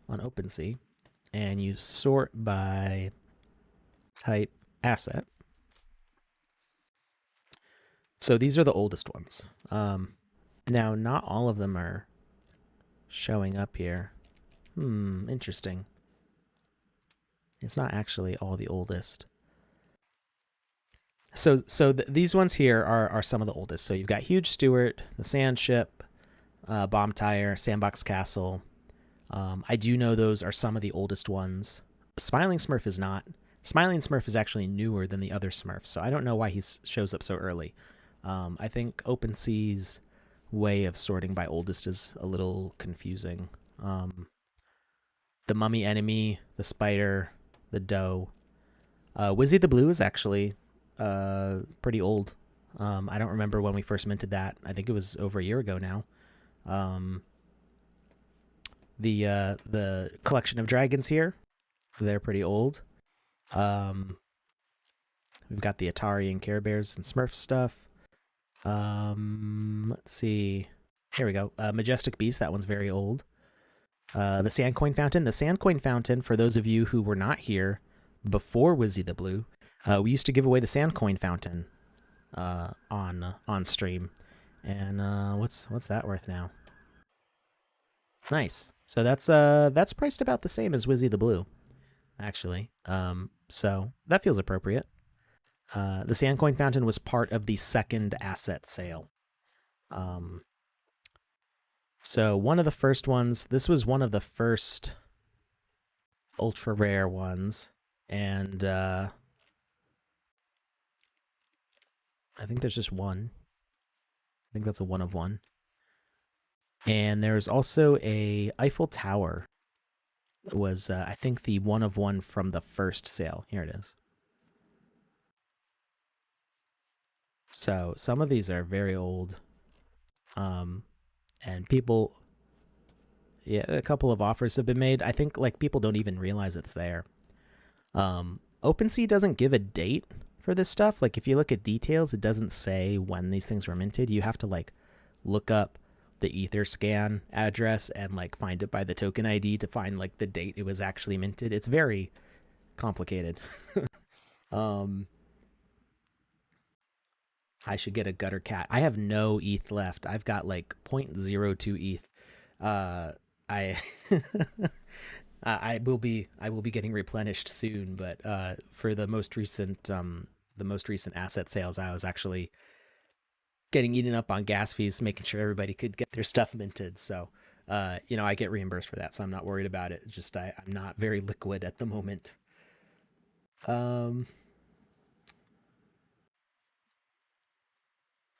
on OpenSea and you sort by type asset, so these are the oldest ones. Now, not all of them are showing up here. Interesting. It's not actually all the oldest. So these ones here are some of the oldest. So you've got Huge Stewart, the Sand Ship, Bomb Tire, Sandbox Castle. I do know those are some of the oldest ones. Smiling Smurf is not. Smiling Smurf is actually newer than the other Smurfs, so I don't know why he shows up so early. I think OpenSea's way of sorting by oldest is a little confusing. The Mummy Enemy, the Spider, the Doe. Wizzy the Blue is actually pretty old. I don't remember when we first minted that. I think it was over a year ago now. The Collection of Dragons here, they're pretty old. We've got the Atari and Care Bears and Smurf stuff. Let's see. Here we go. Majestic Beast, that one's very old. The Sandcoin Fountain. The Sandcoin Fountain, for those of you who were not here before Wizzy the Blue, we used to give away the Sandcoin Fountain on stream. And what's that worth now? Nice. So that's priced about the same as Wizzy the Blue, actually. So that feels appropriate. The Sandcoin Fountain was part of the second asset sale. Um, so one of the first ones, this was one of the first ultra rare ones, and I think there's just one. I think that's a one of one. And there's also a Eiffel Tower. It was I think the one of one from the first sale. Here it is. So some of these are very old, and people, yeah, a couple of offers have been made. I think like people don't even realize it's there. OpenSea doesn't give a date for this stuff. Like if you look at details, it doesn't say when these things were minted. You have to like look up the Etherscan address and like find it by the token ID to find like the date it was actually minted. It's very complicated. um I should get a gutter cat. I have no ETH left. I've got like 0.02 ETH. I I will be getting replenished soon, but for the most recent asset sales, I was actually getting eaten up on gas fees, making sure everybody could get their stuff minted. So I get reimbursed for that, so I'm not worried about it. It's just I'm not very liquid at the moment. Um,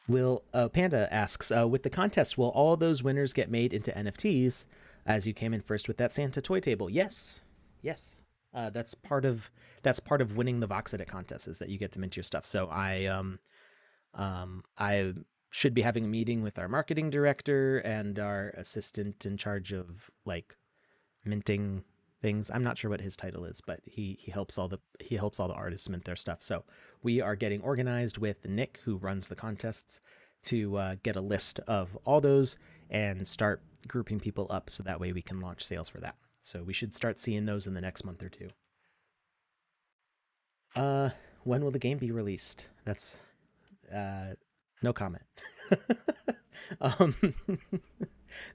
Will Panda asks, with the contest, will all those winners get made into NFTs as you came in first with that Santa toy table? Yes, yes. That's part of winning the VoxEdit contest is that you get to mint your stuff. So I should be having a meeting with our marketing director and our assistant in charge of like minting things. I'm not sure what his title is, but he helps all the artists mint their stuff. So we are getting organized with Nick, who runs the contests, to get a list of all those and start grouping people up so that way we can launch sales for that. So we should start seeing those in the next month or two. Uh, when will the game be released? That's uh, no comment. um,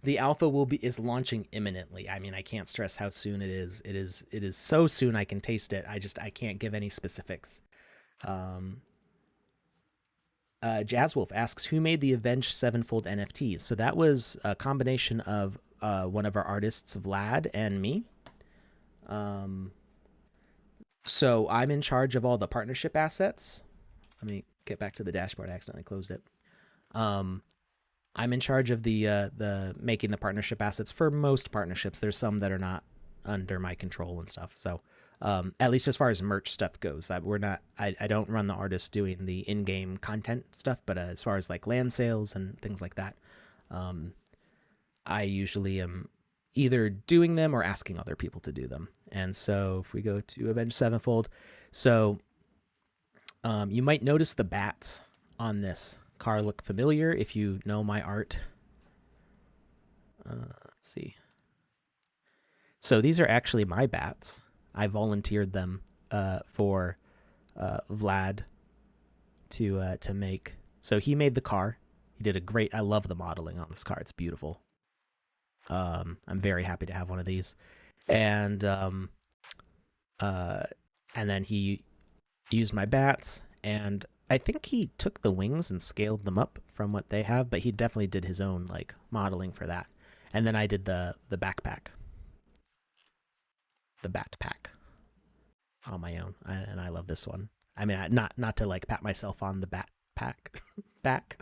the alpha is launching imminently. I mean, I can't stress how soon it is. It is so soon I can taste it. I can't give any specifics. Um, Jazzwolf asks who made the Avenged Sevenfold NFTs. So that was a combination of one of our artists, Vlad, and me. Um, so I'm in charge of all the partnership assets. Let me get back to the dashboard. I accidentally closed it. Um, I'm in charge of the making the partnership assets for most partnerships. There's some that are not under my control and stuff. So at least as far as merch stuff goes, we're not. I don't run the artist doing the in-game content stuff, but as far as like land sales and things like that, um, I usually am either doing them or asking other people to do them. And so if we go to Avenged Sevenfold, so you might notice the bats on this car look familiar if you know my art. Let's see. So these are actually my bats. I volunteered them for Vlad to make. So he made the car. He did a great. I love the modeling on this car. It's beautiful. I'm very happy to have one of these, and uh, and then he used my bats, and I think he took the wings and scaled them up from what they have, but he definitely did his own like modeling for that. And then I did the backpack, the backpack on my own, and I love this one. I mean, not to like pat myself on the backpack back,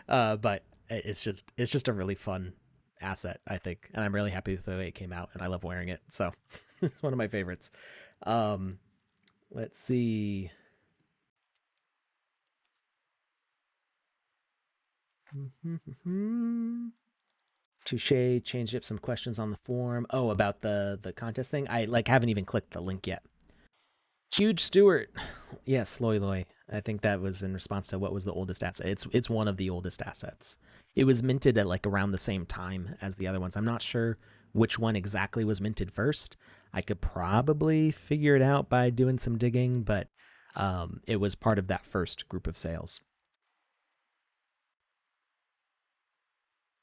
but it's just a really fun asset, I think, and I'm really happy with the way it came out, and I love wearing it. So it's one of my favorites. Um, let's see. Touche changed up some questions on the forum. Oh, about the contest thing. I like haven't even clicked the link yet. Huge Stewart. Yes, Loy Loy. I think that was in response to what was the oldest asset. It's one of the oldest assets. It was minted at like around the same time as the other ones. I'm not sure which one exactly was minted first. I could probably figure it out by doing some digging, but it was part of that first group of sales.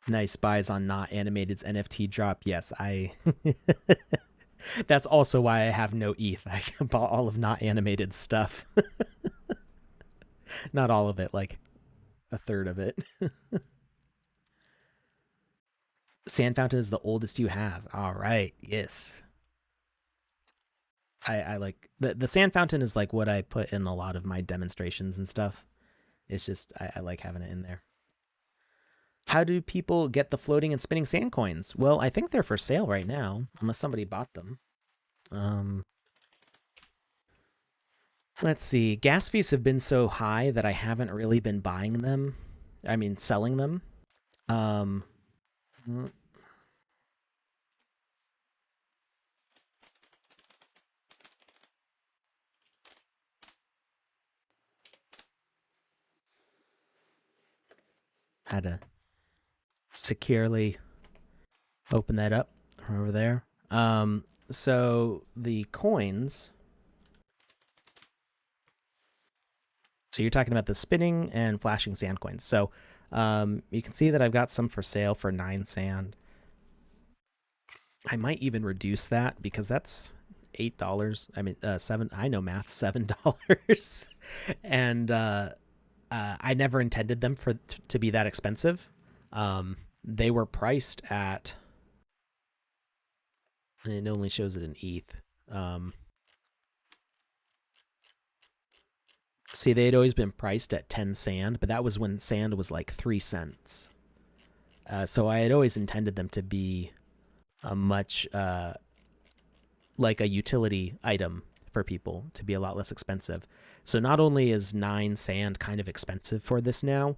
Nice buys on not animated's NFT drop. Yes, I. That's also why I have no ETH. I bought all of not animated stuff. Not all of it, like a third of it. Sand fountain is the oldest you have. All right. Yes. I like the sand fountain is like what I put in a lot of my demonstrations and stuff. It's just I like having it in there. How do people get the floating and spinning sand coins? Well, I think they're for sale right now, unless somebody bought them. Um, let's see. Gas fees have been so high that I haven't really been buying them. I mean, selling them. Um, had to securely open that up over there. So the coins. So you're talking about the spinning and flashing sand coins. So you can see that I've got some for sale for 9 sand. I might even reduce that because that's $8. I mean, seven. I know math. $7, and I never intended them to be that expensive. They were priced at. It only shows it in ETH. See, they had always been priced at 10 sand, but that was when sand was like 3 cents. So I had always intended them to be a much like a utility item for people, to be a lot less expensive. So not only is 9 sand kind of expensive for this now,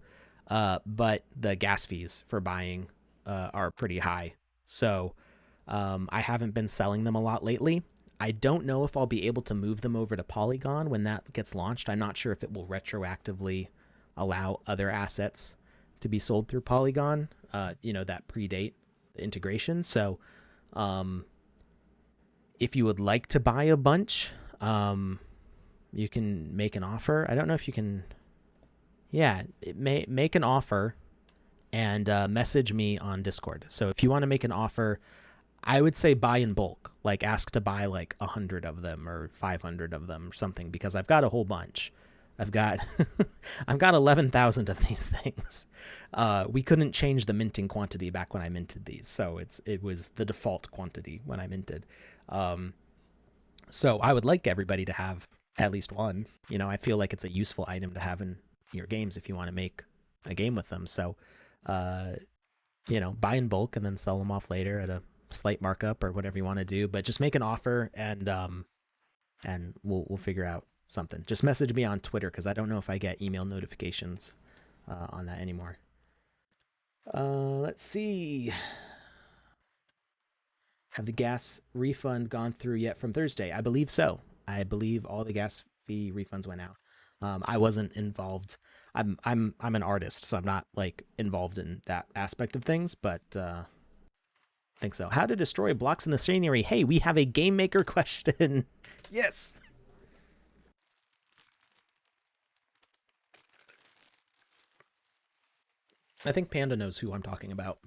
but the gas fees for buying are pretty high. So I haven't been selling them a lot lately. I don't know if I'll be able to move them over to Polygon when that gets launched. I'm not sure if it will retroactively allow other assets to be sold through Polygon, that predate the integration. So if you would like to buy a bunch, you can make an offer. I don't know if you can. Yeah, make an offer and message me on Discord. So if you want to make an offer, I would say buy in bulk. Like ask to buy like 100 of them or 500 of them or something, because I've got a whole bunch. I've got 11,000 of these things. We couldn't change the minting quantity back when I minted these, so it was the default quantity when I minted. So I would like everybody to have at least one. I feel like it's a useful item to have in your games if you want to make a game with them. So, buy in bulk and then sell them off later at a slight markup or whatever you want to do. But just make an offer and we'll figure out something. Just message me on Twitter because I don't know if I get email notifications on that anymore. Let's see. Have the gas refund gone through yet from Thursday? I believe so. I believe all the gas fee refunds went out. I wasn't involved. I'm an artist, so I'm not like involved in that aspect of things, but I think so. How to destroy blocks in the scenery? Hey, we have a game maker question. Yes. I think Panda knows who I'm talking about.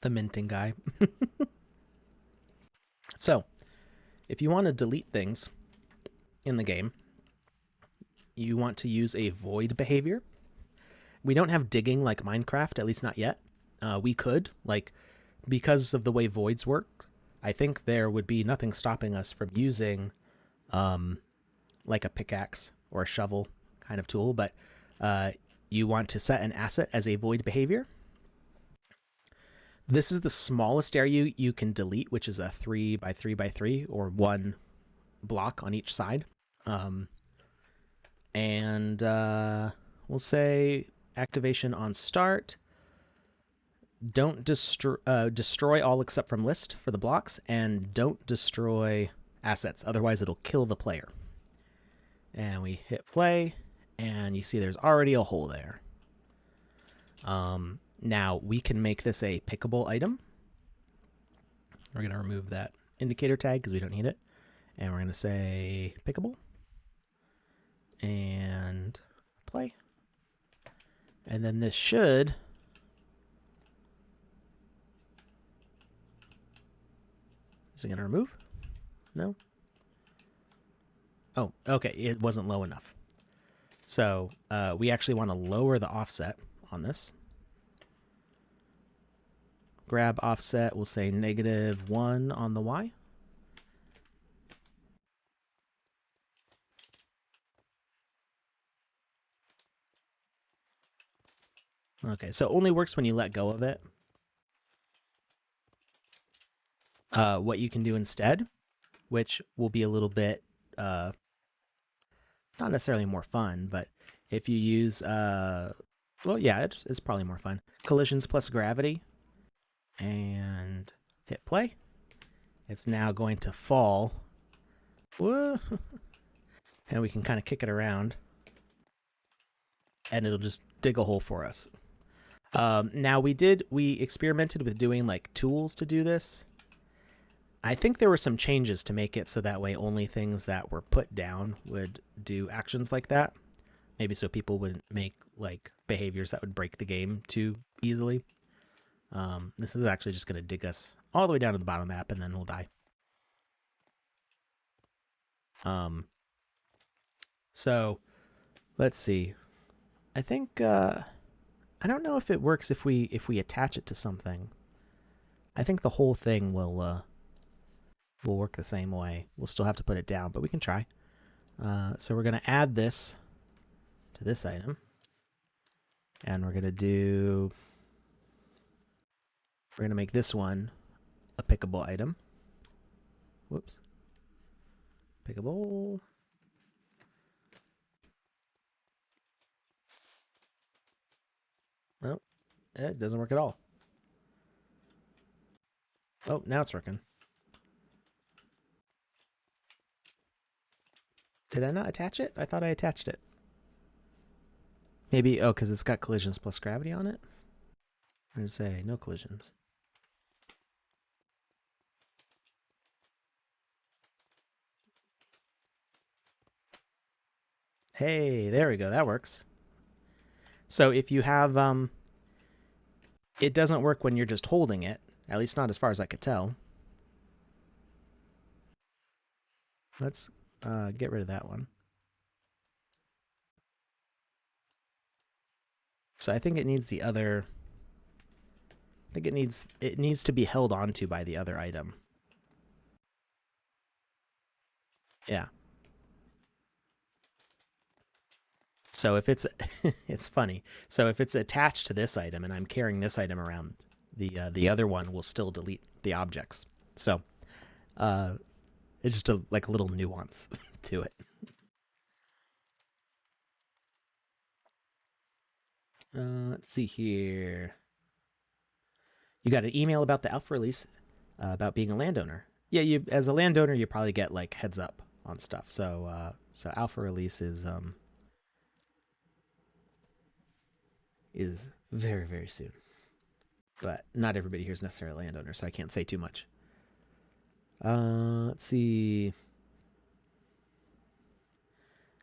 The minting guy. So, if you want to delete things in the game, you want to use a void behavior. We don't have digging like Minecraft, at least not yet. We could, because of the way voids work, I think there would be nothing stopping us from using like a pickaxe or a shovel kind of tool, but you want to set an asset as a void behavior. This is the smallest area you can delete, which is a 3x3x3 or 1 block on each side. And we'll say activation on start. Don't destroy all except from list for the blocks, and don't destroy assets. Otherwise, it'll kill the player. And we hit play, and you see there's already a hole there. Now, we can make this a pickable item. We're going to remove that indicator tag because we don't need it. And we're going to say pickable. And play. And then this should Is it going to remove? No. Oh, okay. It wasn't low enough. So we actually want to lower the offset on this. Grab offset, we'll say -1 on the Y. Okay, so it only works when you let go of it. What you can do instead, which will be a little bit, not necessarily more fun, but if you use, well, yeah, it's probably more fun. Collisions plus gravity, and hit play. It's now going to fall. Whoa. And we can kind of kick it around, and it'll just dig a hole for us. Now we experimented with doing like tools to do this. I think there were some changes to make it so that way only things that were put down would do actions like that. Maybe so people wouldn't make like behaviors that would break the game too easily. This is actually just going to dig us all the way down to the bottom of the map, and then we'll die. So let's see. I think I don't know if it works if we attach it to something. I think the whole thing will work the same way. We'll still have to put it down, but we can try. So we're going to add this to this item, and we're going to make this one a pickable item. Whoops. Pickable. Oh, it doesn't work at all. Oh, now it's working. Did I not attach it? I thought I attached it. Maybe, oh, because it's got collisions plus gravity on it? I'm going to say no collisions. Hey, there we go. That works. So if you have, it doesn't work when you're just holding it, at least not as far as I could tell. Let's get rid of that one. So I think it needs the other, I think it needs to be held onto by the other item. Yeah. So if it's, it's funny. So if it's attached to this item and I'm carrying this item around, the other one will still delete the objects. So it's just like a little nuance to it. Let's see here. You got an email about the alpha release, about being a landowner. Yeah, you as a landowner, you probably get like heads up on stuff. So so alpha release is very, very soon. But not everybody here is necessarily a landowner, so I can't say too much. Let's see.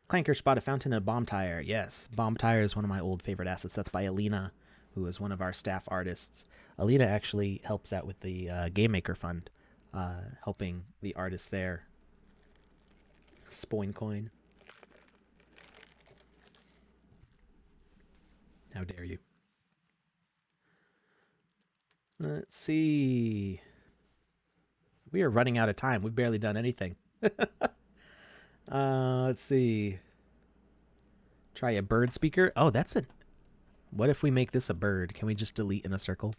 Clanker spot a fountain and a bomb tire. Yes, bomb tire is one of my old favorite assets. That's by Alina, who is one of our staff artists. Alina actually helps out with the Game Maker Fund, helping the artists there. Spoin coin. How dare you? Let's see. We are running out of time. We've barely done anything. Let's see. Try a bird speaker. Oh, that's a... What if we make this a bird? Can we just delete in a circle?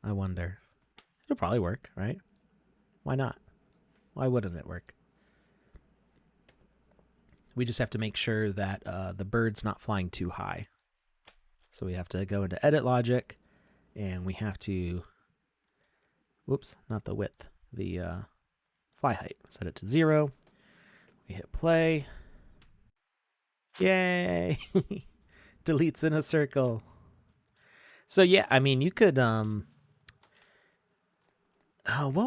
I wonder. It'll probably work, right? Why not? Why wouldn't it work? We just have to make sure that the bird's not flying too high. So we have to go into edit logic, and we have to... Whoops, not the width. The fly height. Set it to 0. We hit play. Yay! Deletes in a circle. So yeah, I mean, you could what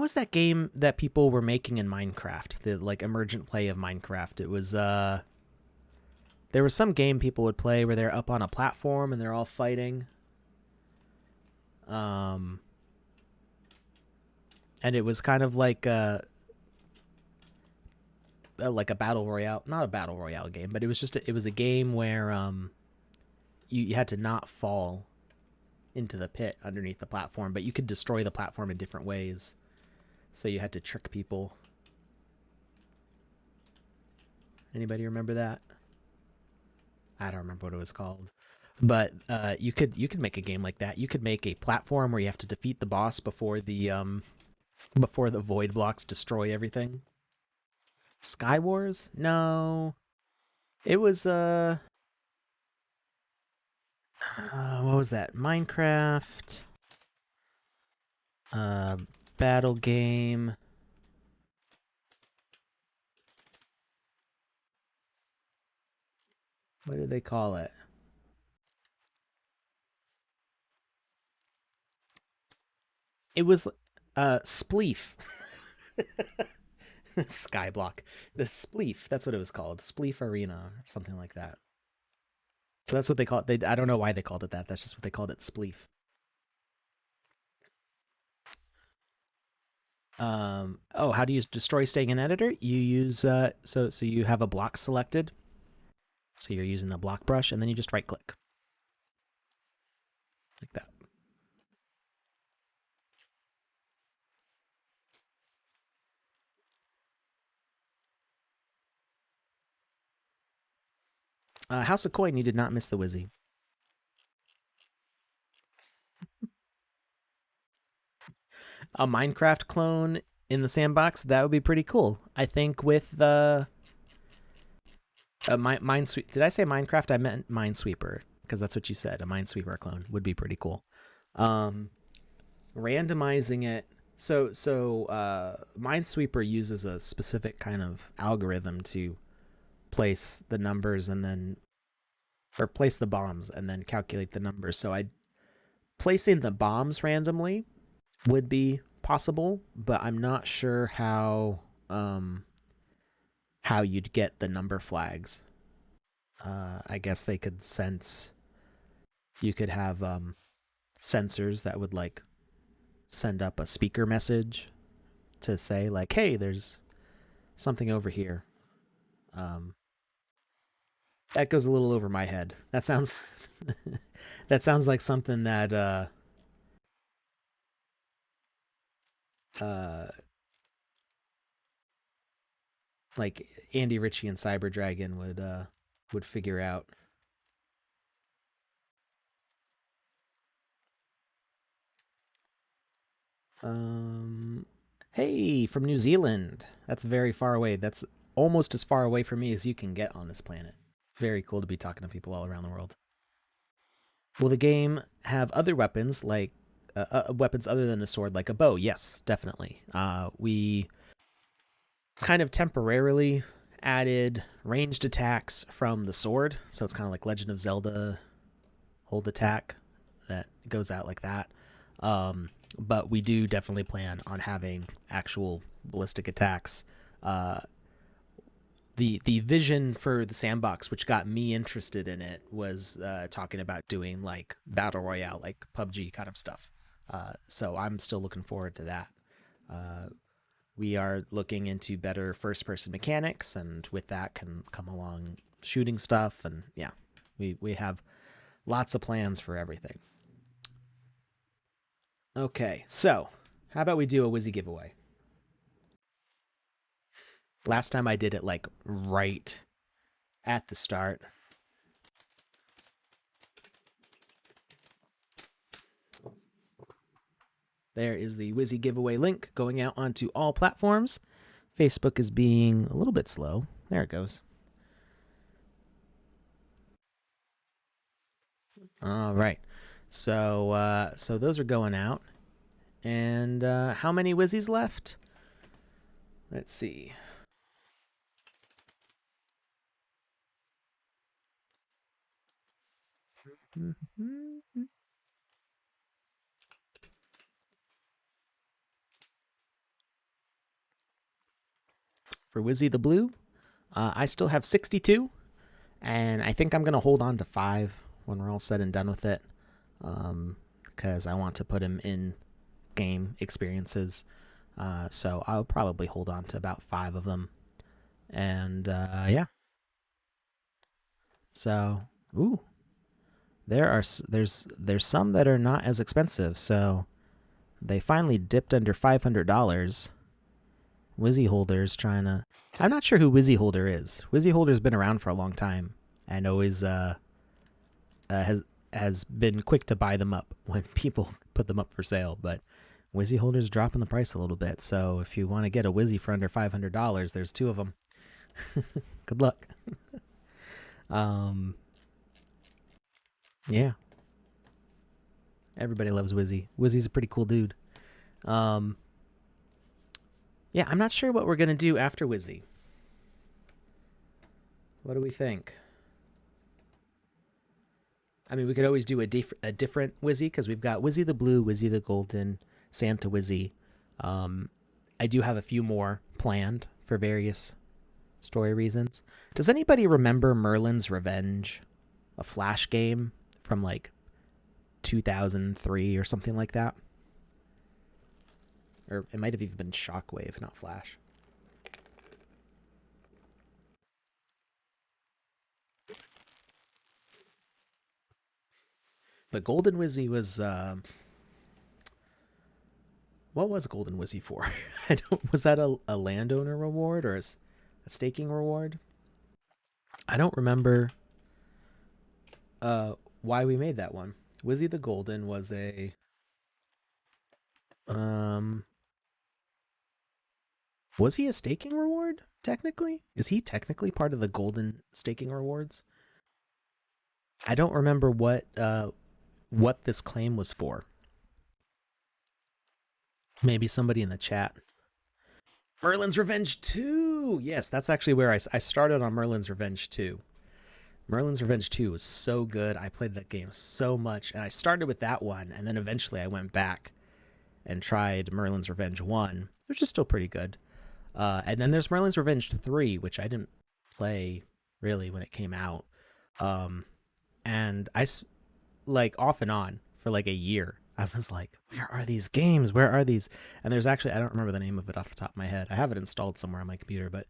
was that game that people were making in Minecraft? The like emergent play of Minecraft. It was there was some game people would play where they're up on a platform and they're all fighting. and it was kind of like a battle royale, not a battle royale game, but it was just it was a game where you had to not fall into the pit underneath the platform, but you could destroy the platform in different ways. So you had to trick people. Anybody remember that? I don't remember what it was called. But you could make a game like that. You could make a platform where you have to defeat the boss before the void blocks destroy everything. Sky Wars? No. It was what was that? Minecraft uh battle game. What did they call it? It was Spleef. Skyblock. The Spleef. That's what it was called. Spleef Arena or something like that. So that's what they call it. I don't know why they called it that. That's just what they called it, Spleef. Oh, how do you destroy staying in editor? You use so you have a block selected. So you're using the block brush, and then you just right click like that. House of Coin, you did not miss the Wizzy. A Minecraft clone in the sandbox, that would be pretty cool. I think with the Minesweeper. Did I say Minecraft? I meant Minesweeper because that's what you said. A Minesweeper clone would be pretty cool. Randomizing it. So Minesweeper uses a specific kind of algorithm to place the numbers and then or place the bombs and then calculate the numbers. So I placing the bombs randomly would be possible, but I'm not sure how you'd get the number flags. I guess they could sense. You could have sensors that would like send up a speaker message to say like, "Hey, there's something over here." That goes a little over my head. That sounds that sounds like something that uh like Andy Ritchie and Cyber Dragon would figure out. Hey, from New Zealand. That's very far away. That's almost as far away from me as you can get on this planet. Very cool to be talking to people all around the world. Will the game have other weapons like weapons other than a sword, like a bow? Yes, definitely. We kind of temporarily added ranged attacks from the sword, so it's kind of like Legend of Zelda hold attack that goes out like that. But we do definitely plan on having actual ballistic attacks. The vision for the sandbox, which got me interested in it, was talking about doing like battle royale, like PUBG kind of stuff. So I'm still looking forward to that. We are looking into better first-person mechanics, and with that can come along shooting stuff, and yeah, we have lots of plans for everything. Okay, so how about we do a Wizzy giveaway? Last time I did it like right at the start. There is the Wizzy giveaway link going out onto all platforms. Facebook is being a little bit slow. There it goes. All right. So those are going out. And how many Wizzies left? Let's see. For Wizzy the Blue, I still have 62, and I think I'm going to hold on to 5 when we're all said and done with it, because I want to put him in game experiences. So I'll probably hold on to about 5 of them. And yeah, so ooh, there's some that are not as expensive. So they finally dipped under $500. Wizzy Holder's trying to. I'm not sure who Wizzy Holder is. Wizzy Holder's been around for a long time and always has been quick to buy them up when people put them up for sale. But Wizzy Holder's dropping the price a little bit. So if you want to get a Wizzy for under $500, there's 2 of them. Good luck. Yeah. Everybody loves Wizzy. Wizzy's a pretty cool dude. Um, yeah, I'm not sure what we're gonna do after Wizzy. What do we think? I mean, we could always do a different Wizzy because we've got Wizzy the Blue, Wizzy the Golden, Santa Wizzy. Um, I do have a few more planned for various story reasons. Does anybody remember Merlin's Revenge, a Flash game from like 2003 or something like that? Or it might have even been Shockwave, not Flash. The Golden Wizzy was what was Golden Wizzy for? I don't. Was that a landowner reward or a staking reward? I don't remember why we made that one. Wizzy the Golden was a um was he a staking reward technically? Is he technically part of the golden staking rewards? I don't remember what this claim was for. Maybe somebody in the chat. Merlin's Revenge 2. Yes, that's actually where I started on Merlin's Revenge 2. Merlin's Revenge 2 was so good. I played that game so much, and I started with that one, and then eventually I went back and tried Merlin's Revenge 1, which is still pretty good. And then there's Merlin's Revenge 3, which I didn't play really when it came out. And like off and on for like a year, I was like, where are these games? Where are these? And there's actually, I don't remember the name of it off the top of my head. I have it installed somewhere on my computer, but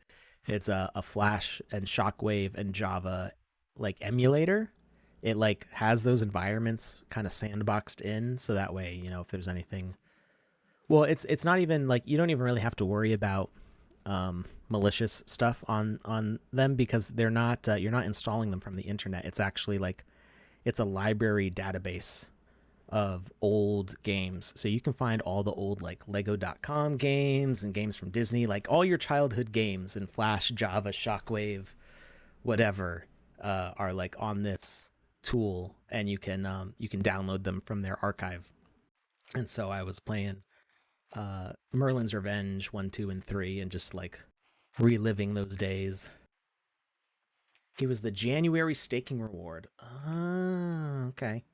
it's a Flash and Shockwave and Java like emulator. It like has those environments kind of sandboxed in, so that way, if there's anything. Well, it's not even like you don't even really have to worry about malicious stuff on them because they're not you're not installing them from the internet. It's actually like it's a library database of old games. So you can find all the old like lego.com games and games from Disney, like all your childhood games in Flash, Java, Shockwave, whatever, are like on this tool, and you can download them from their archive. And so I was playing Merlin's Revenge 1, 2, and 3 and just like reliving those days. It was the January staking reward. Ah, okay.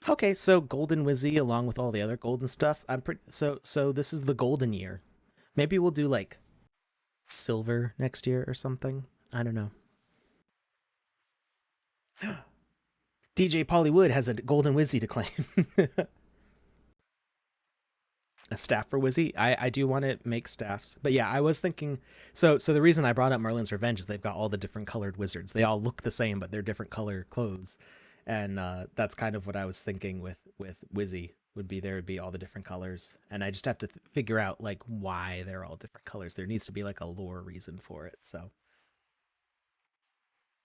Okay, so Golden Wizzy along with all the other golden stuff. I'm pretty so this is the golden year. Maybe we'll do like silver next year or something. I don't know. DJ Pollywood has a golden Wizzy to claim. A staff for Wizzy. I do want to make staffs, but yeah, I was thinking. So the reason I brought up Merlin's Revenge is they've got all the different colored wizards. They all look the same, but they're different color clothes, and that's kind of what I was thinking with Wizzy would be there would be all the different colors, and I just have to figure out like why they're all different colors. There needs to be like a lore reason for it. So.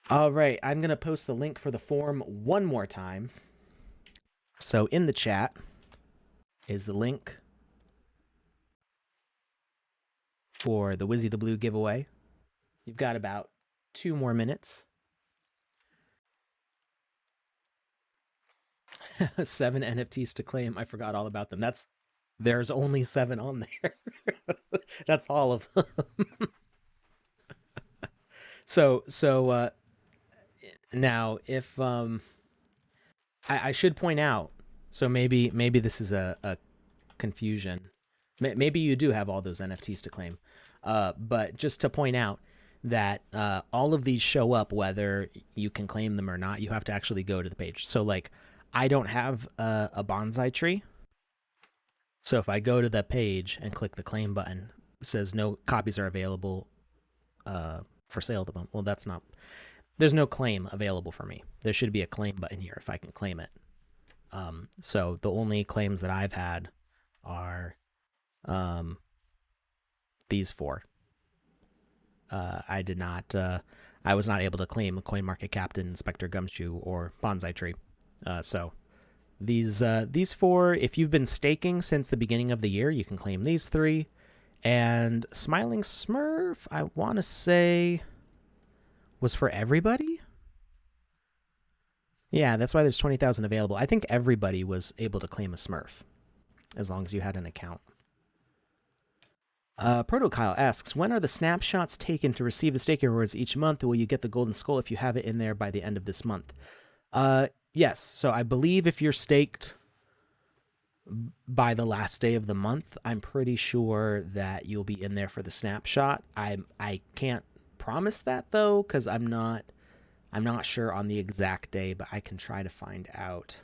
All right, I'm gonna post the link for the form one more time. So in the chat is the link for the Wizzy the Blue giveaway. You've got about 2 more minutes. 7 NFTs to claim. I forgot all about them. There's only 7 on there. That's all of them. so now if I should point out, so maybe this is a confusion. Maybe you do have all those NFTs to claim. But just to point out that all of these show up whether you can claim them or not. You have to actually go to the page. So like I don't have a bonsai tree. So if I go to the page and click the claim button, it says no copies are available for sale at the moment. Well, that's not. There's no claim available for me. There should be a claim button here if I can claim it. So the only claims that I've had are these four. I did not. I was not able to claim CoinMarketCap, Inspector Gumshoe, or Bonsai Tree. So these four, if you've been staking since the beginning of the year, you can claim these three. And Smiling Smurf, I want to say, was for everybody. Yeah, that's why there's 20,000 available. I think everybody was able to claim a Smurf as long as you had an account. Protokyle asks, when are the snapshots taken to receive the staking rewards each month? Will you get the golden skull if you have it in there by the end of this month? Yes. So I believe if you're staked by the last day of the month, I'm pretty sure that you'll be in there for the snapshot. I can't promise that though, because I'm not sure on the exact day, but I can try to find out,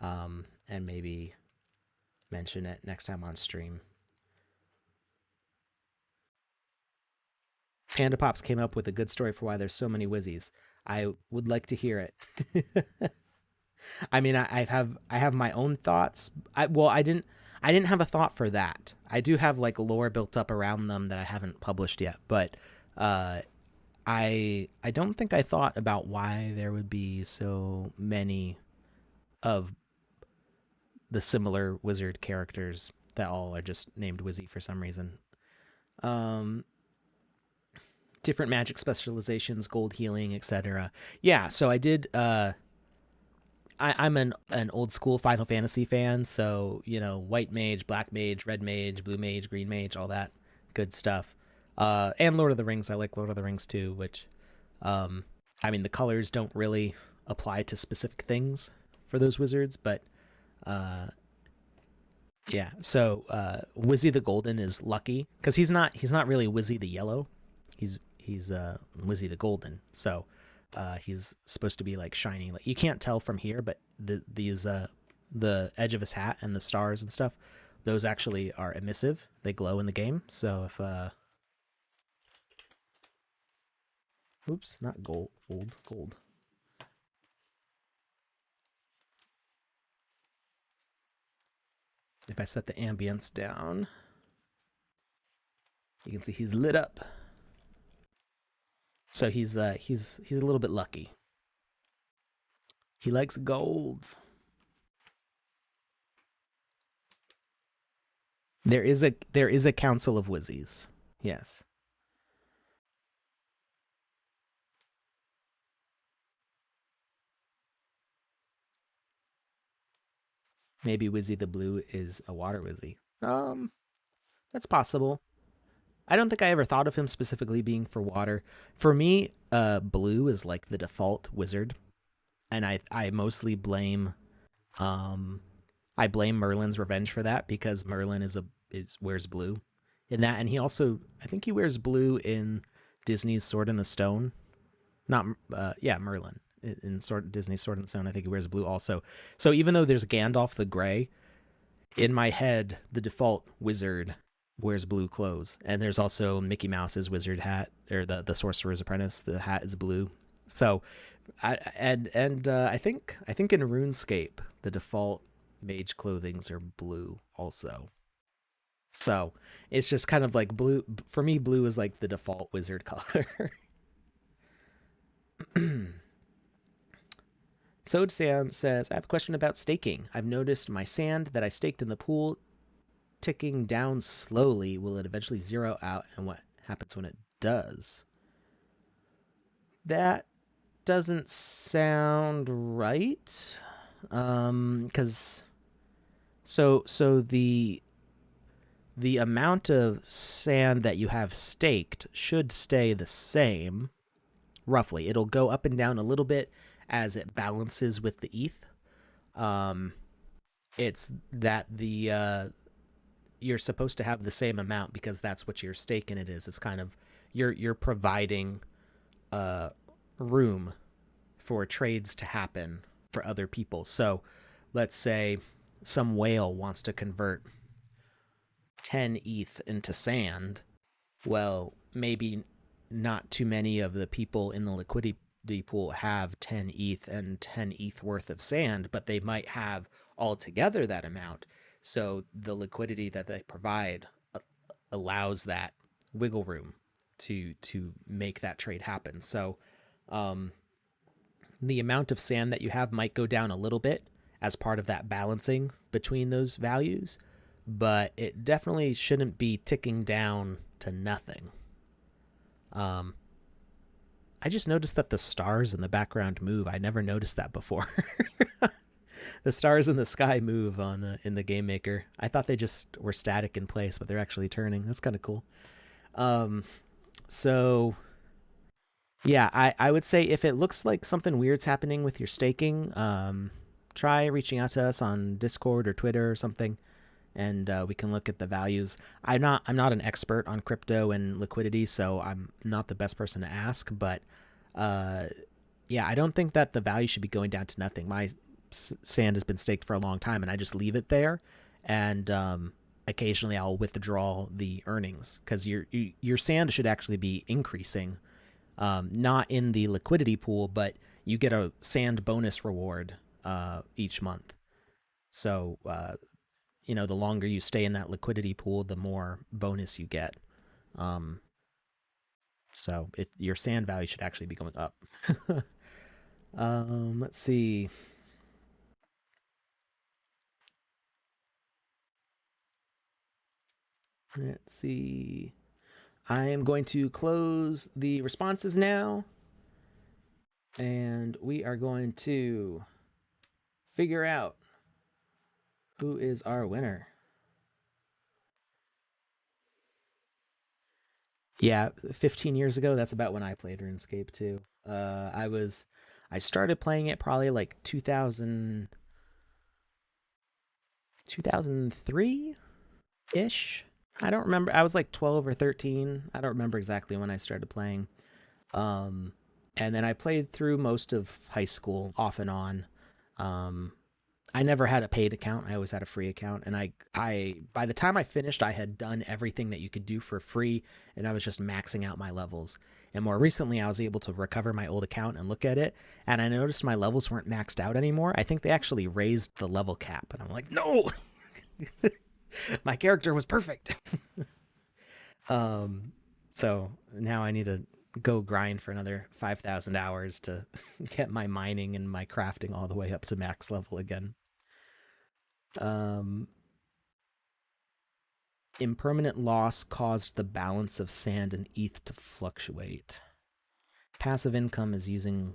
and maybe mention it next time on stream. Panda Pops came up with a good story for why there's so many Wizzies. I would like to hear it. I mean, I have my own thoughts. I didn't have a thought for that. I do have like lore built up around them that I haven't published yet, but I don't think I thought about why there would be so many of the similar wizard characters that all are just named Wizzy for some reason. Different magic specializations, gold healing, etc. Yeah, so I did. I'm an old school Final Fantasy fan, so white mage, black mage, red mage, blue mage, green mage, all that good stuff. And Lord of the Rings, I like Lord of the Rings too. Which, I mean, the colors don't really apply to specific things for those wizards, but yeah. So Wizzy the Golden is lucky because he's not really Wizzy the Yellow. He's Wizzy the Golden. So he's supposed to be like shiny. Like you can't tell from here, but the edge of his hat and the stars and stuff, those actually are emissive. They glow in the game. So if oops, not gold. If I set the ambience down, you can see he's lit up. So he's a little bit lucky. He likes gold. There is a council of Wizzies. Yes. Maybe Wizzy the Blue is a water Wizzy. That's possible. I don't think I ever thought of him specifically being for water. For me, blue is like the default wizard, and I mostly blame I blame Merlin's Revenge for that because Merlin wears blue in that, and he also I think he wears blue in Disney's Sword in the Stone. Not Merlin in Disney's Sword in the Stone. I think he wears blue also. So even though there's Gandalf the Grey, in my head the default wizard wears blue clothes, and there's also Mickey Mouse's wizard hat, or the Sorcerer's Apprentice. The hat is blue. So, I think in RuneScape the default mage clothings are blue also. So it's just kind of like blue for me. Blue is like the default wizard color. Sode Sam says, I have a question about staking. I've noticed my sand that I staked in the pool ticking down slowly. Will it eventually zero out, and what happens when it does? That doesn't sound right. Because so the amount of sand that you have staked should stay the same, roughly. It'll go up and down a little bit as it balances with the ETH. It's that you're supposed to have the same amount because that's what your stake in it is. It's kind of you're providing room for trades to happen for other people. So let's say some whale wants to convert 10 ETH into sand, well, maybe not too many of the people in the liquidity pool have 10 ETH and 10 ETH worth of sand, but they might have altogether that amount. So the liquidity that they provide allows that wiggle room to make that trade happen. So the amount of sand that you have might go down a little bit as part of that balancing between those values, but it definitely shouldn't be ticking down to nothing. I just noticed that the stars in the background move. I never noticed that before. The stars in the sky move in the game maker. I thought they just were static in place, but they're actually turning. That's kind of cool. So yeah, I would say if it looks like something weird's happening with your staking, try reaching out to us on Discord or Twitter or something, and we can look at the values. I'm not an expert on crypto and liquidity, so I'm not the best person to ask. But yeah, I don't think that the value should be going down to nothing. My sand has been staked for a long time, and I just leave it there, and occasionally I'll withdraw the earnings because your sand should actually be increasing, not in the liquidity pool, but you get a sand bonus reward each month. So the longer you stay in that liquidity pool, the more bonus you get. So your sand value should actually be going up. Let's see. Let's see. I am going to close the responses now, and we are going to figure out who is our winner. Yeah, 15 years ago, that's about when I played RuneScape too. I started playing it probably like 2003 ish. I don't remember. I was like 12 or 13. I don't remember exactly when I started playing. And then I played through most of high school off and on. I never had a paid account. I always had a free account. And I by the time I finished, I had done everything that you could do for free, and I was just maxing out my levels. And more recently, I was able to recover my old account and look at it, and I noticed my levels weren't maxed out anymore. I think they actually raised the level cap, and I'm like, no, my character was perfect. So now I need to go grind for another 5,000 hours to get my mining and my crafting all the way up to max level again. Impermanent loss caused the balance of sand and ETH to fluctuate. Passive income is using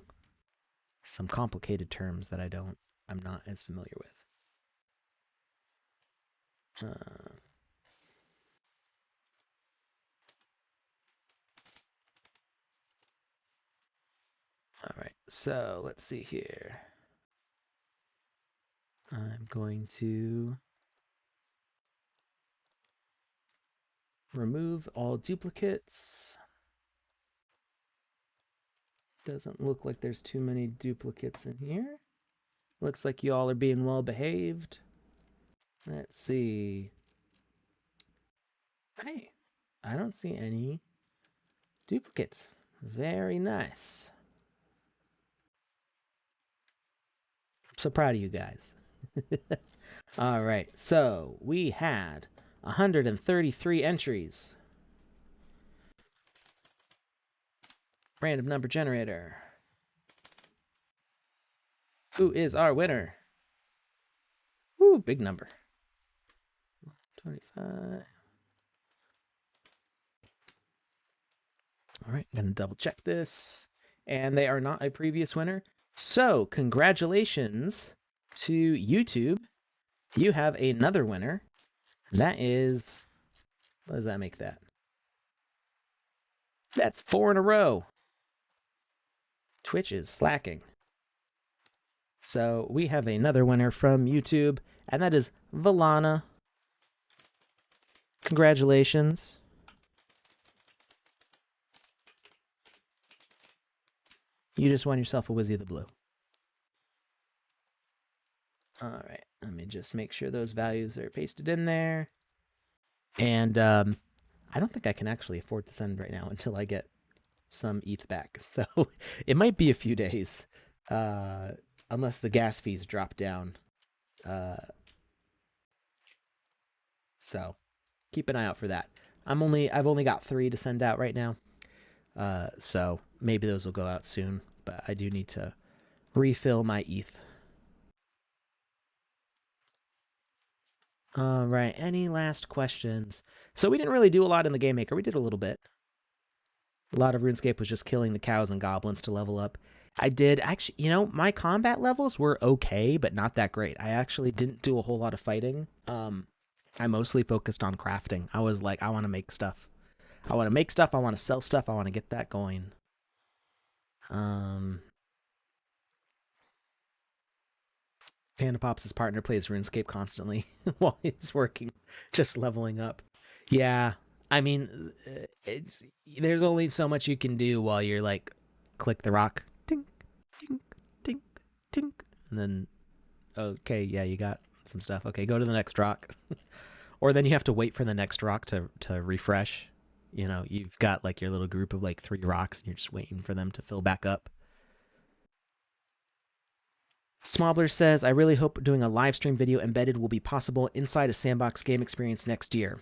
some complicated terms that I'm not as familiar with. All right, so let's see here. I'm going to remove all duplicates. Doesn't look like there's too many duplicates in here. Looks like you all are being well behaved. Let's see. Hey, I don't see any duplicates. Very nice. I'm so proud of you guys. All right, so we had 133 entries. Random number generator. Who is our winner? Woo, big number. 25. All right, I'm going to double check this. And they are not a previous winner. So, congratulations to YouTube. You have another winner. That is, what does that make that? That's 4 in a row. Twitch is slacking. So we have another winner from YouTube, and that is Valana. Congratulations. You just won yourself a Wizzy of the Blue. All right, let me just make sure those values are pasted in there. And I don't think I can actually afford to send right now until I get some ETH back. So it might be a few days, uh, unless the gas fees drop down. Uh, so keep an eye out for that. I've only got 3 to send out right now. So maybe those will go out soon, but I do need to refill my ETH. All right. Any last questions? So we didn't really do a lot in the Game Maker. We did a little bit. A lot of RuneScape was just killing the cows and goblins to level up. I did actually, my combat levels were okay, but not that great. I actually didn't do a whole lot of fighting. I mostly focused on crafting. I was like, I want to make stuff. I want to make stuff. I want to sell stuff. I want to get that going. Um, Panda Pops' partner plays RuneScape constantly while he's working, just leveling up. Yeah, I mean, it's there's only so much you can do while you're like, click the rock, tink, tink, tink, tink, and then okay, yeah, you got some stuff. Okay, go to the next rock, or then you have to wait for the next rock to refresh. You've got like your little group of like 3 rocks, and you're just waiting for them to fill back up. Smobbler says, I really hope doing a live stream video embedded will be possible inside a Sandbox game experience next year.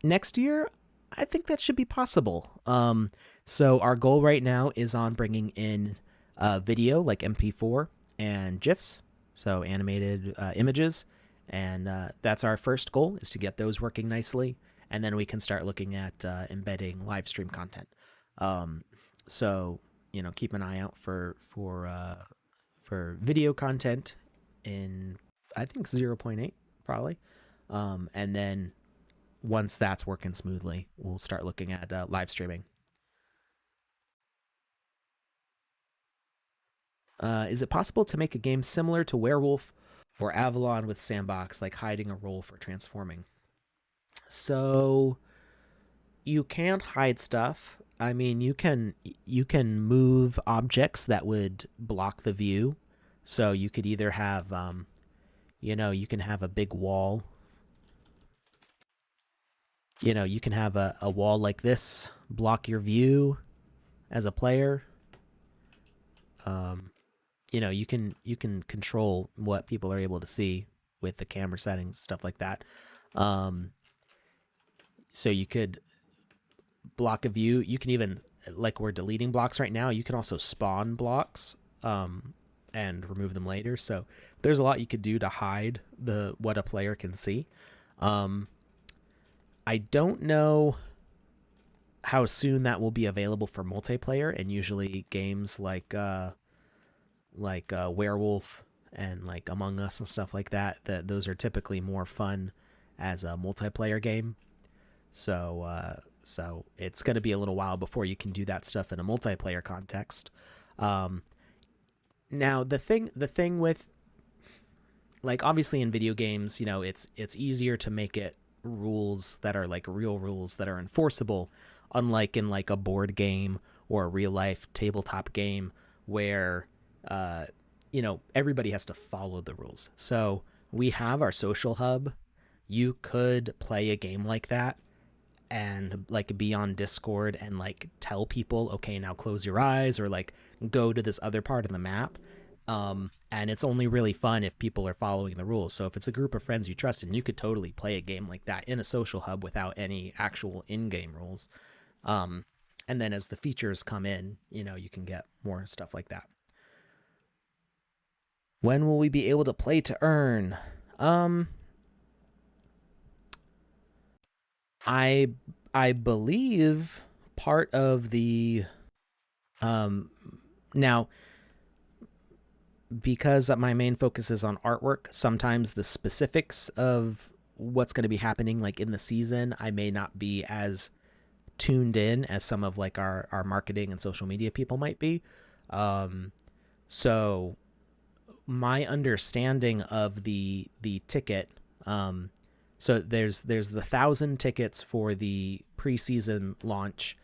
Next year, I think that should be possible. So our goal right now is on bringing in video like MP4 and GIFs, so animated images, and that's our first goal, is to get those working nicely, and then we can start looking at embedding live stream content. So keep an eye out for video content in, I think, 0.8 probably, and then once that's working smoothly, we'll start looking at live streaming. Is it possible to make a game similar to Werewolf or Avalon with Sandbox, like hiding a role for transforming? So you can't hide stuff. I mean, you can move objects that would block the view. So you could either have you can have a big wall. You can have a wall like this block your view as a player. Um, you can control what people are able to see with the camera settings, stuff like that. Um, so you could block a view. You can even, like, we're deleting blocks right now, you can also spawn blocks and remove them later. So there's a lot you could do to hide the what a player can see. Um, I don't know how soon that will be available for multiplayer, and usually games like Werewolf and like Among Us and stuff like that, those are typically more fun as a multiplayer game. So it's going to be a little while before you can do that stuff in a multiplayer context. Um, Now the thing with, like, obviously in video games, it's easier to make it rules that are like real rules that are enforceable, unlike in like a board game or a real life tabletop game where everybody has to follow the rules. So we have our social hub. You could play a game like that and like be on Discord and like tell people, okay, now close your eyes, or like go to this other part of the map. And it's only really fun if people are following the rules. So if it's a group of friends you trust, and you could totally play a game like that in a social hub without any actual in-game rules. Um, and then as the features come in, you can get more stuff like that. When will we be able to play to earn? Um, I I believe part of the um now, because my main focus is on artwork, sometimes the specifics of what's going to be happening like in the season, I may not be as tuned in as some of like our marketing and social media people might be. Um so my understanding of the ticket, so there's the 1,000 tickets for the preseason launch,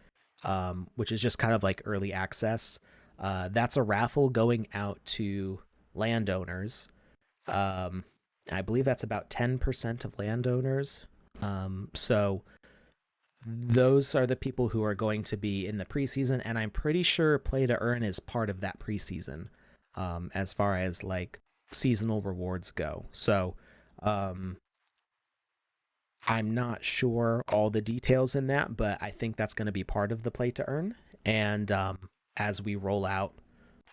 which is just kind of like early access. That's a raffle going out to landowners. um I believe that's about 10% of landowners. So those are the people who are going to be in the preseason, and I'm pretty sure play to earn is part of that preseason, as far as like seasonal rewards go. So um, I'm not sure all the details in that, but I think that's going to be part of the play to earn. And as we roll out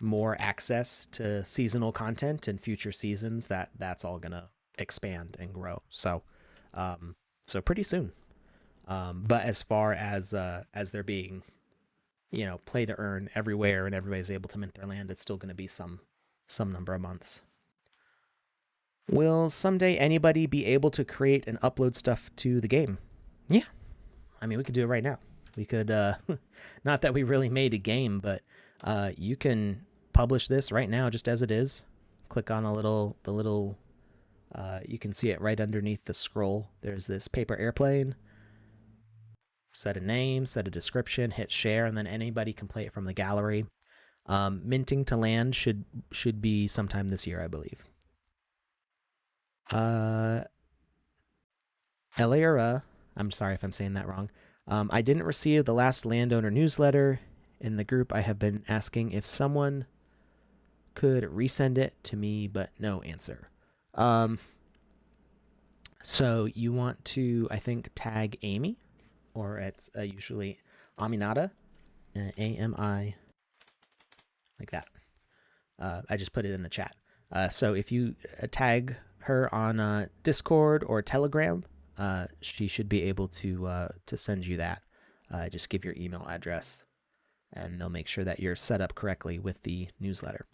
more access to seasonal content in future seasons, that's all going to expand and grow. So so pretty soon. But as far as there being, play to earn everywhere and everybody's able to mint their land, it's still going to be some number of months. Will someday anybody be able to create and upload stuff to the game? Yeah, I mean we could do it right now. We could, not that we really made a game, but you can publish this right now just as it is. Click on the little. You can see it right underneath the scroll. There's this paper airplane. Set a name, set a description, hit share, and then anybody can play it from the gallery. Minting to land should be sometime this year, I believe. Eliara, I'm sorry if I'm saying that wrong. I didn't receive the last landowner newsletter. In the group, I have been asking if someone could resend it to me, but no answer. So you want to, I think, tag Amy, or it's usually Aminata, AMI, like that. I just put it in the chat. So if you tag her on Discord or Telegram, she should be able to send you that. Just give your email address, and they'll make sure that you're set up correctly with the newsletter.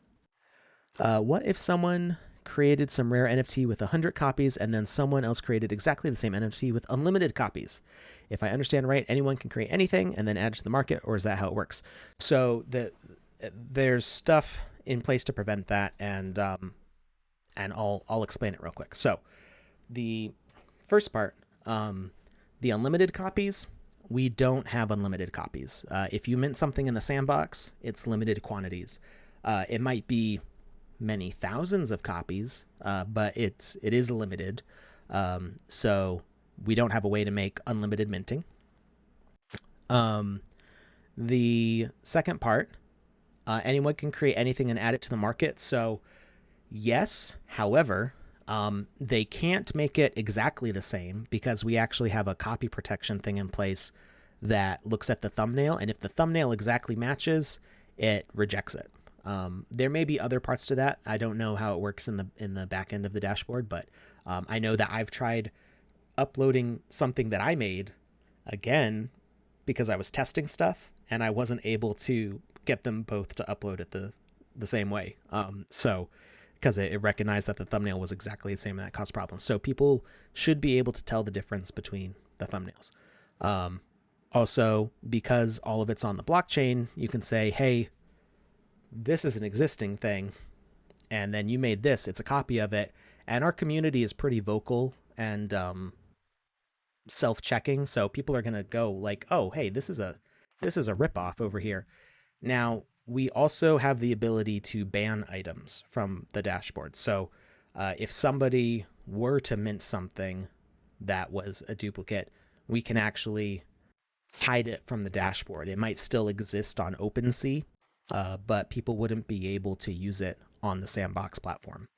What if someone created some rare NFT with 100 copies and then someone else created exactly the same NFT with unlimited copies? If I understand right, anyone can create anything and then add it to the market, or is that how it works? So there's stuff in place to prevent that, and I'll explain it real quick. So the first part, the unlimited copies, we don't have unlimited copies. If you mint something in the sandbox, it's limited quantities. It might be many thousands of copies, but it is limited. So we don't have a way to make unlimited minting. The second part, anyone can create anything and add it to the market. So yes, however, they can't make it exactly the same because we actually have a copy protection thing in place that looks at the thumbnail, and if the thumbnail exactly matches, it rejects it. There may be other parts to that. I don't know how it works in the back end of the dashboard, but I know that I've tried uploading something that I made again because I was testing stuff and I wasn't able to get them both to upload it the same way. So because it recognized that the thumbnail was exactly the same and that caused problems. So people should be able to tell the difference between the thumbnails. Also, because all of it's on the blockchain, you can say, hey, this is an existing thing, and then you made this, it's a copy of it. And our community is pretty vocal and self-checking, so people are going to go like, oh, hey, this is a ripoff over here. Now, we also have the ability to ban items from the dashboard. So if somebody were to mint something that was a duplicate, we can actually hide it from the dashboard. It might still exist on OpenSea, but people wouldn't be able to use it on the Sandbox platform.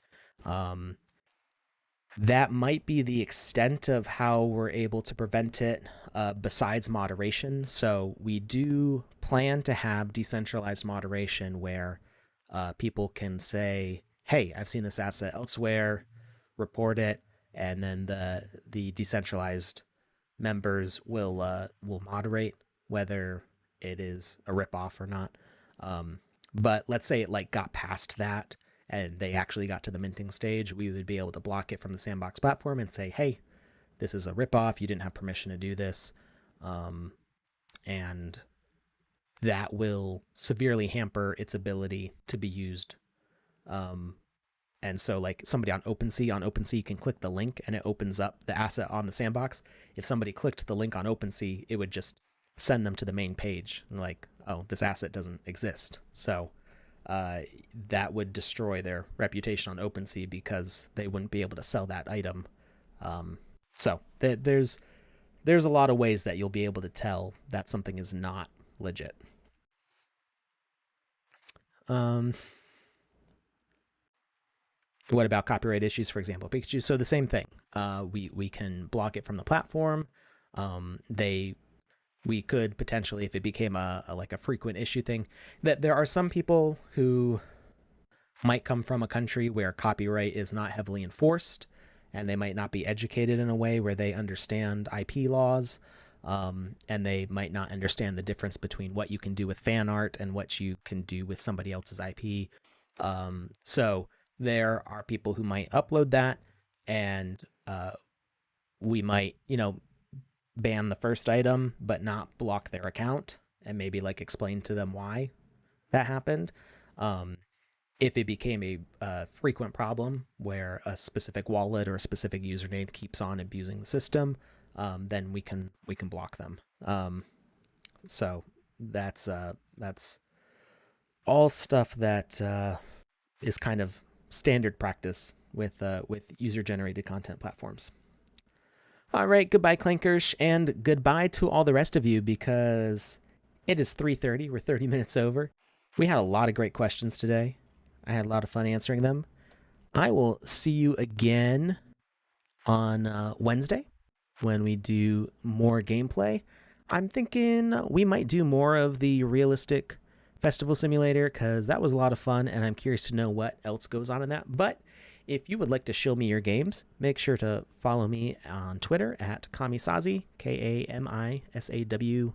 That might be the extent of how we're able to prevent it, besides moderation. So we do plan to have decentralized moderation where people can say, hey, I've seen this asset elsewhere, report it, and then the decentralized members will moderate whether it is a ripoff or not. But let's say it like got past that and they actually got to the minting stage, we would be able to block it from the Sandbox platform and say, hey, this is a ripoff. You didn't have permission to do this. And that will severely hamper its ability to be used. And so like somebody on OpenSea, you can click the link and it opens up the asset on the Sandbox. If somebody clicked the link on OpenSea, it would just send them to the main page and like, oh, this asset doesn't exist. So that would destroy their reputation on OpenSea because they wouldn't be able to sell that item So there's a lot of ways that you'll be able to tell that something is not legit. Um, what about copyright issues, for example? So the same thing. We can block it from the platform. They we could potentially, if it became a like a frequent issue thing, that there are some people who might come from a country where copyright is not heavily enforced, and they might not be educated in a way where they understand IP laws, and they might not understand the difference between what you can do with fan art and what you can do with somebody else's IP. So there are people who might upload that, and we might, ban the first item, but not block their account, and maybe like explain to them why that happened. If it became a frequent problem where a specific wallet or a specific username keeps on abusing the system, then we can block them. So that's all stuff that is kind of standard practice with user generated content platforms. All right, goodbye, Clankers, and goodbye to all the rest of you, because it is 3:30. We're 30 minutes over. We had a lot of great questions today. I had a lot of fun answering them. I will see you again on Wednesday when we do more gameplay. I'm thinking we might do more of the realistic festival simulator, because that was a lot of fun, and I'm curious to know what else goes on in that. But if you would like to show me your games, make sure to follow me on Twitter at Kamisaze, KAMISAWZE.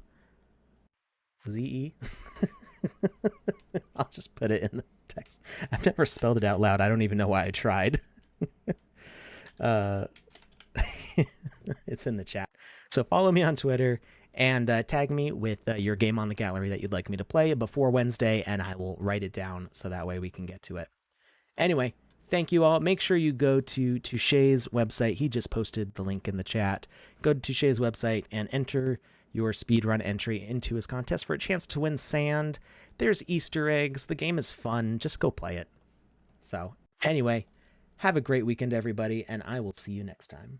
I'll just put it in the text. I've never spelled it out loud. I don't even know why I tried. It's in the chat. So follow me on Twitter and tag me with your game on the gallery that you'd like me to play before Wednesday, and I will write it down so that way we can get to it. Anyway, thank you all. Make sure you go to Touche's website. He just posted the link in the chat. Go to Touche's website and enter your speedrun entry into his contest for a chance to win sand. There's Easter eggs. The game is fun. Just go play it. So anyway, have a great weekend, everybody, and I will see you next time.